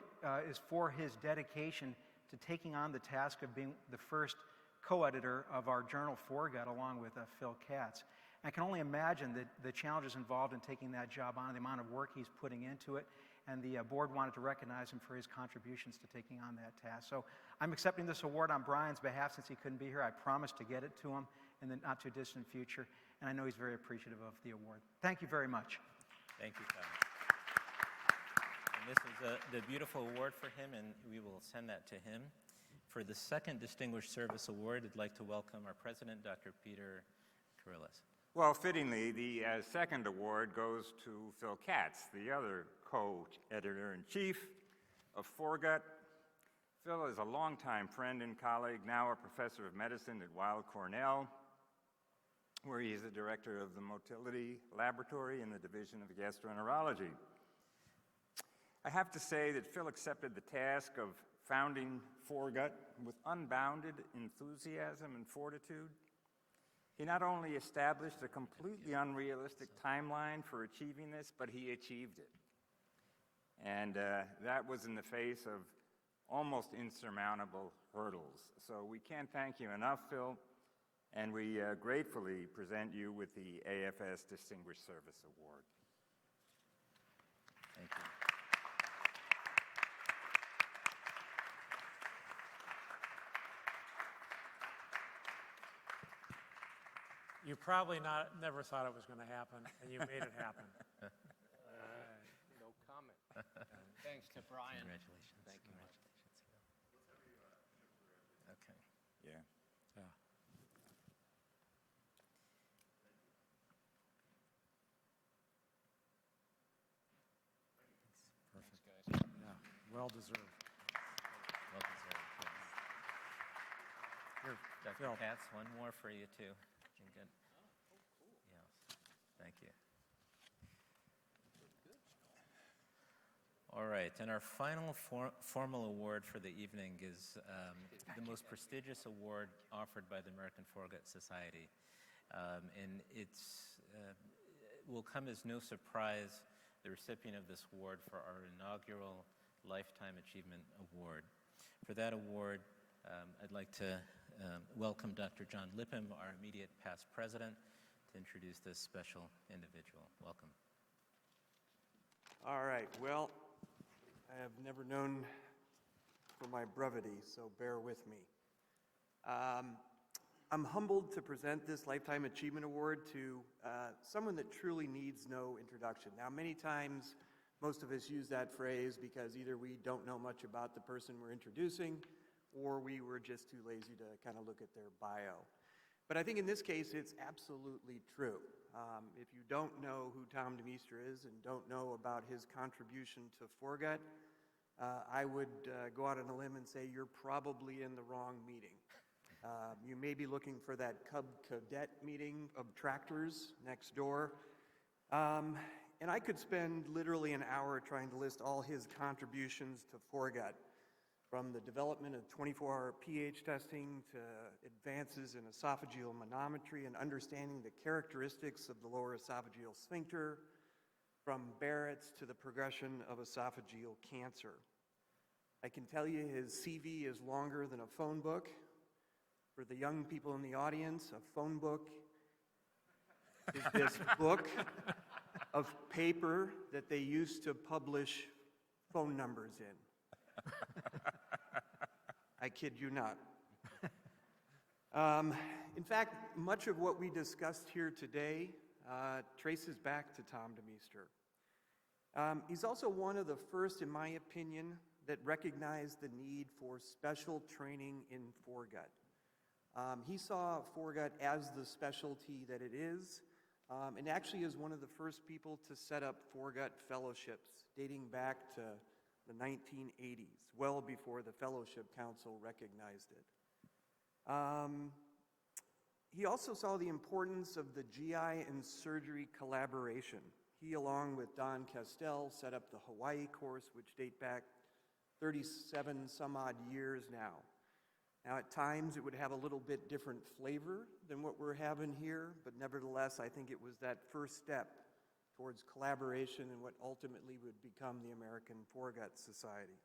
is for his dedication to taking on the task of being the first co-editor of our journal Foregut along with Phil Katz. I can only imagine the challenges involved in taking that job on, the amount of work he's putting into it, and the board wanted to recognize him for his contributions to taking on that task. So I'm accepting this award on Brian's behalf since he couldn't be here. I promised to get it to him in the not too distant future, and I know he's very appreciative of the award. Thank you very much. Thank you, Tom. And this is the beautiful award for him, and we will send that to him. For the second Distinguished Service Award, I'd like to welcome our president, Dr. Peter Karillas. Well, fittingly, the second award goes to Phil Katz, the other co-editor-in-chief of Foregut. Phil is a longtime friend and colleague, now a professor of medicine at Weill Cornell, where he is the director of the Motility Laboratory in the Division of Gastroenterology. I have to say that Phil accepted the task of founding Foregut with unbounded enthusiasm and fortitude. He not only established a completely unrealistic timeline for achieving this, but he achieved it. And that was in the face of almost insurmountable hurdles. So we can't thank you enough, Phil, and we gratefully present you with the AFS Distinguished Service Award. Thank you. You probably never thought it was going to happen, and you made it happen. No comment. Thanks to Brian. Congratulations. Thank you. Okay. Yeah. Yeah. Thanks, guys. Yeah, well deserved. Well deserved. Here, Dr. Phil. Katz, one more for you, too. You can get- Yes. Thank you. All right, and our final formal award for the evening is the most prestigious award offered by the American Foregut Society. And it will come as no surprise, the recipient of this award for our inaugural Lifetime Achievement Award. For that award, I'd like to welcome Dr. John Lipham, our immediate past president, to introduce this special individual. Welcome. All right, well, I have never known for my brevity, so bear with me. I'm humbled to present this Lifetime Achievement Award to someone that truly needs no introduction. Now, many times, most of us use that phrase because either we don't know much about the person we're introducing, or we were just too lazy to kind of look at their bio. But I think in this case, it's absolutely true. If you don't know who Tom DeMeester is and don't know about his contribution to Foregut, I would go out on a limb and say you're probably in the wrong meeting. You may be looking for that Cub Cadet meeting of tractors next door. And I could spend literally an hour trying to list all his contributions to Foregut, from the development of 24-hour pH testing to advances in esophageal manometry and understanding the characteristics of the lower esophageal sphincter, from Barrett's to the progression of esophageal cancer. I can tell you his CV is longer than a phone book. For the young people in the audience, a phone book is this book of paper that they used to publish phone numbers in. I kid you not. In fact, much of what we discussed here today traces back to Tom DeMeester. He's also one of the first, in my opinion, that recognized the need for special training in Foregut. He saw Foregut as the specialty that it is, and actually is one of the first people to set up Foregut fellowships dating back to the 1980s, well before the Fellowship Council recognized it. He also saw the importance of the GI and surgery collaboration. He, along with Don Castell, set up the Hawaii course, which date back 37 some odd years now. Now, at times, it would have a little bit different flavor than what we're having here, but nevertheless, I think it was that first step towards collaboration and what ultimately would become the American Foregut Society.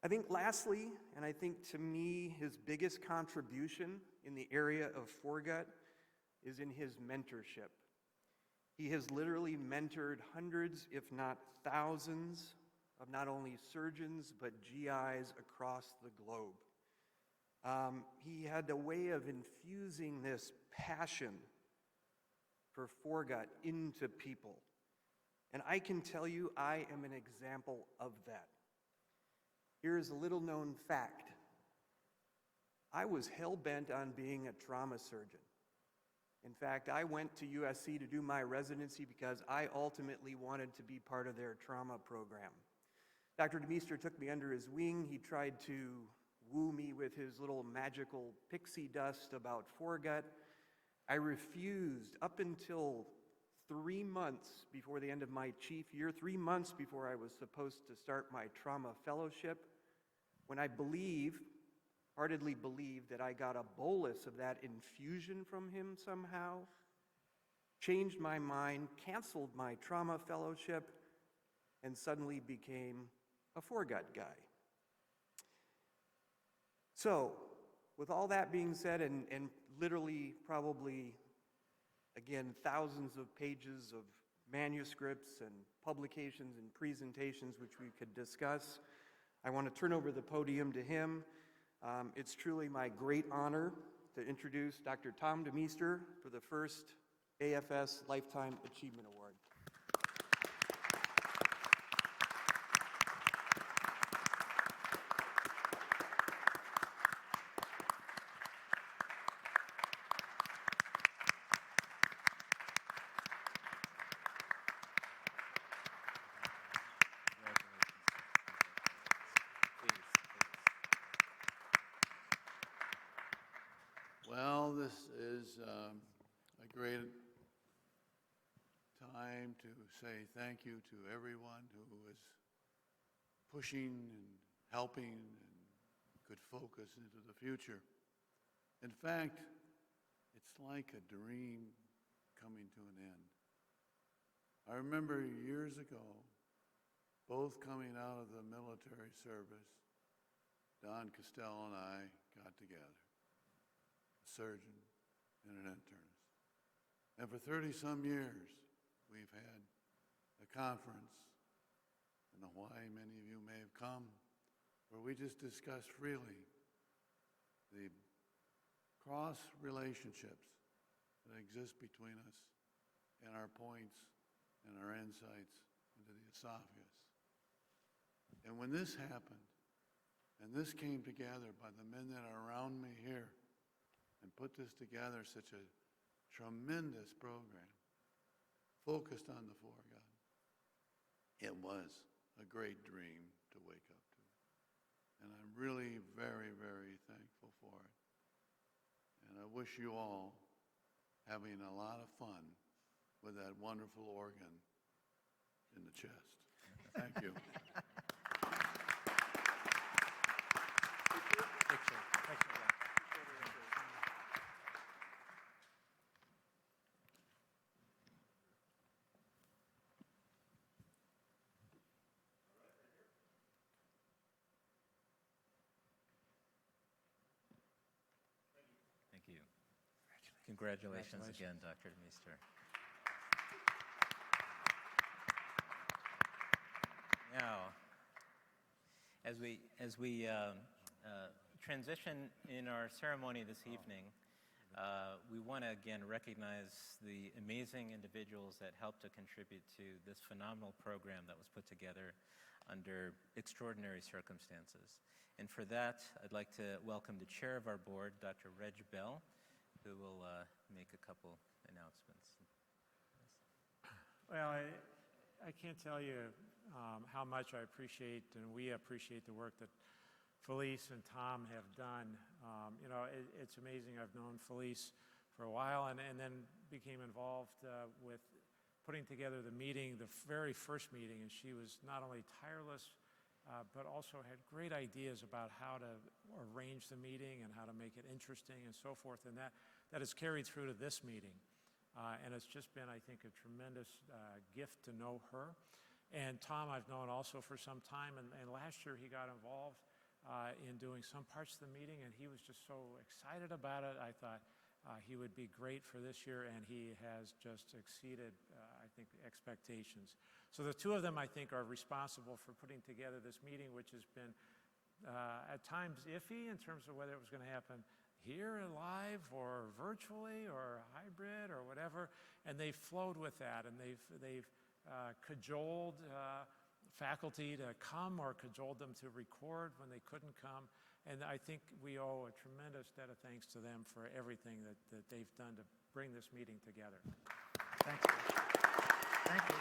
I think lastly, and I think to me, his biggest contribution in the area of Foregut is in his mentorship. He has literally mentored hundreds, if not thousands, of not only surgeons, but GIs across the globe. He had a way of infusing this passion for Foregut into people. And I can tell you, I am an example of that. Here is a little known fact. I was hell-bent on being a trauma surgeon. In fact, I went to USC to do my residency because I ultimately wanted to be part of their trauma program. Dr. DeMeester took me under his wing. He tried to woo me with his little magical pixie dust about Foregut. I refused up until 3 months before the end of my chief year, 3 months before I was supposed to start my trauma fellowship, when I heartedly believed that I got a bolus of that infusion from him somehow, changed my mind, canceled my trauma fellowship, and suddenly became a Foregut guy. So, with all that being said, and literally probably, again, thousands of pages of manuscripts and publications and presentations which we could discuss, I want to turn over the podium to him. It's truly my great honor to introduce Dr. Tom DeMeester for the first AFS Lifetime Achievement Award. Well, this is a great time to say thank you to everyone who has pushing and helping and could focus into the future. In fact, it's like a dream coming to an end. I remember years ago, both coming out of the military service, Don Costello and I got together, a surgeon and an internist. And for 30-some years, we've had a conference in Hawaii, many of you may have come, where we just discussed freely the cross relationships that exist between us and our points and our insights into the esophagus. And when this happened, and this came together by the men that are around me here and put this together, such a tremendous program focused on the foregut, it was a great dream to wake up to. And I'm really very, very thankful for it. And I wish you all having a lot of fun with that wonderful organ in the chest. Thank you. Thank you. Congratulations again, Dr. Meester. Now, as we transition in our ceremony this evening, we want to again recognize the amazing individuals that helped to contribute to this phenomenal program that was put together under extraordinary circumstances. And for that, I'd like to welcome the chair of our board, Dr. Reg Bell, who will make a couple announcements. Well, I can't tell you how much I appreciate, and we appreciate the work that Felice and Tom have done. You know, it's amazing. I've known Felice for a while and then became involved with putting together the meeting, the very first meeting, and she was not only tireless, but also had great ideas about how to arrange the meeting and how to make it interesting and so forth, and that has carried through to this meeting. And it's just been, I think, a tremendous gift to know her. And Tom I've known also for some time, and last year he got involved in doing some parts of the meeting, and he was just so excited about it. I thought he would be great for this year, and he has just exceeded, I think, expectations. So the two of them, I think, are responsible for putting together this meeting, which has been at times iffy in terms of whether it was going to happen here live or virtually or hybrid or whatever, and they've flowed with that, and they've cajoled faculty to come or cajoled them to record when they couldn't come. And I think we owe a tremendous debt of thanks to them for everything that they've done to bring this meeting together. Thanks. Thank you.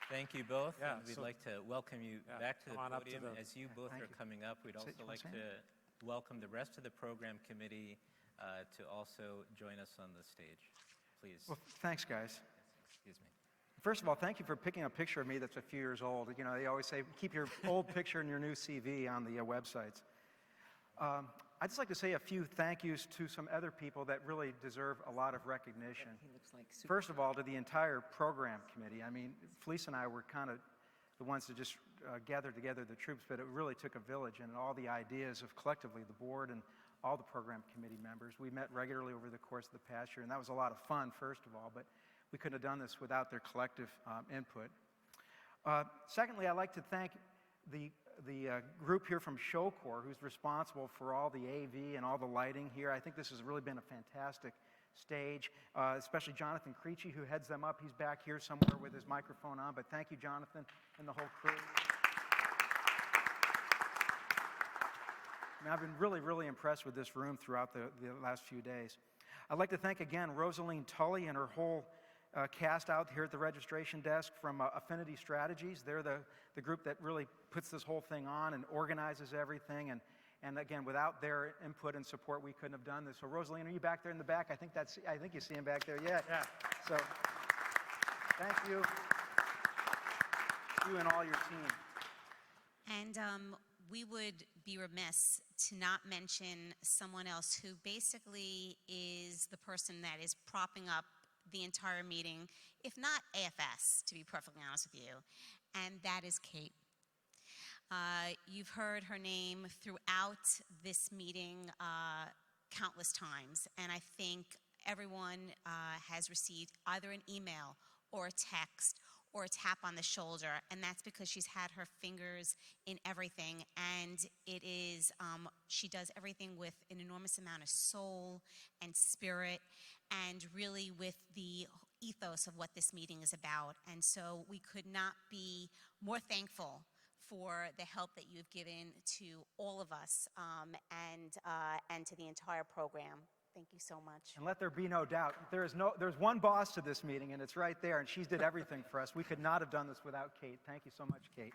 Thank you both. Yeah, and we'd so- like to welcome you back to the come on up to podium. the- As you both Thank are you. coming up, we'd also you like wanna to welcome the rest of the program committee to also join us on the stage. Please. Well, thanks, guys. Excuse me. First of all, thank you for picking a picture of me that's a few years old. You know, they always say, keep your old picture and your new CV on the websites. I'd just like to say a few thank yous to some other people that really deserve a lot of recognition. First of all, to the entire program committee. I mean, Felice and I were kind of the ones that just gathered together the troops, but it really took a village, and all the ideas of collectively the board and all the program committee members. We met regularly over the course of the past year, and that was a lot of fun, first of all, but we couldn't have done this without their collective input. Secondly, I'd like to thank the group here from Showcore, who's responsible for all the AV and all the lighting here. I think this has really been a fantastic stage, especially Jonathan Creechy, who heads them up. He's back here somewhere with his microphone on, but thank you, Jonathan, and the whole crew. I mean, I've been really, really impressed with this room throughout the last few days. I'd like to thank again Rosaline Tully and her whole cast out here at the registration desk from Affinity Strategies. They're the group that really puts this whole thing on and organizes everything, and And again, without their input and support, we couldn't have done this. So Rosaline, are you back there in the back? I think you see him back there. Yeah. So thank you. You and all your team. And we would be remiss to not mention someone else who basically is the person that is propping up the entire meeting, if not AFS, to be perfectly honest with you, and that is Kate. You've heard her name throughout this meeting countless times, and I think everyone has received either an email or a text or a tap on the shoulder, and that's because she's had her fingers in everything, and it is, she does everything with an enormous amount of soul and spirit, and really with the ethos of what this meeting is about. And so we could not be more thankful for the help that you've given to all of us and to the entire program. Thank you so much. And let there be no doubt, there's one boss to this meeting, and it's right there, and she did everything for us. We could not have done this without Kate. Thank you so much, Kate.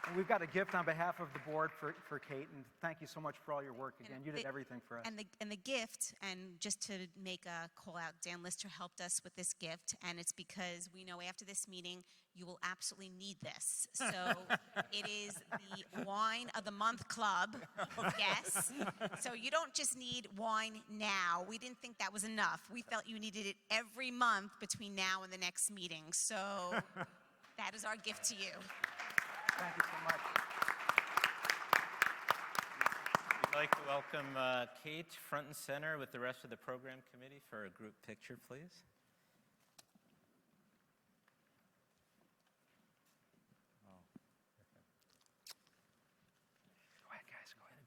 And we've got a gift on behalf of the board for Kate, and thank you so much for all your work. Again, you did everything for us. And the gift, and just to make a call out, Dan Lister helped us with this gift, and it's because we know after this meeting, you will absolutely need this. So it is the Wine of the Month Club, yes. So you don't just need wine now. We didn't think that was enough. We felt you needed it every month between now and the next meeting. So that is our gift to you. Thank you so much. We'd like to welcome Kate front and center with the rest of the program committee for a group picture, please. Go ahead, guys. Go ahead.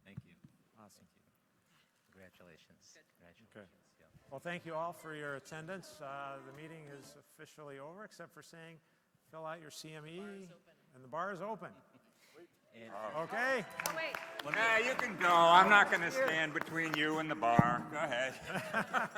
Thank you. Awesome. Thank you. Congratulations. Congratulations. Okay. Yeah. Well, thank you all for your attendance. The meeting is officially over, except for saying, fill out your CME, and the bar is open. Okay. Oh, wait. Yeah, you can go. I'm not going to stand between you and the bar. Go ahead.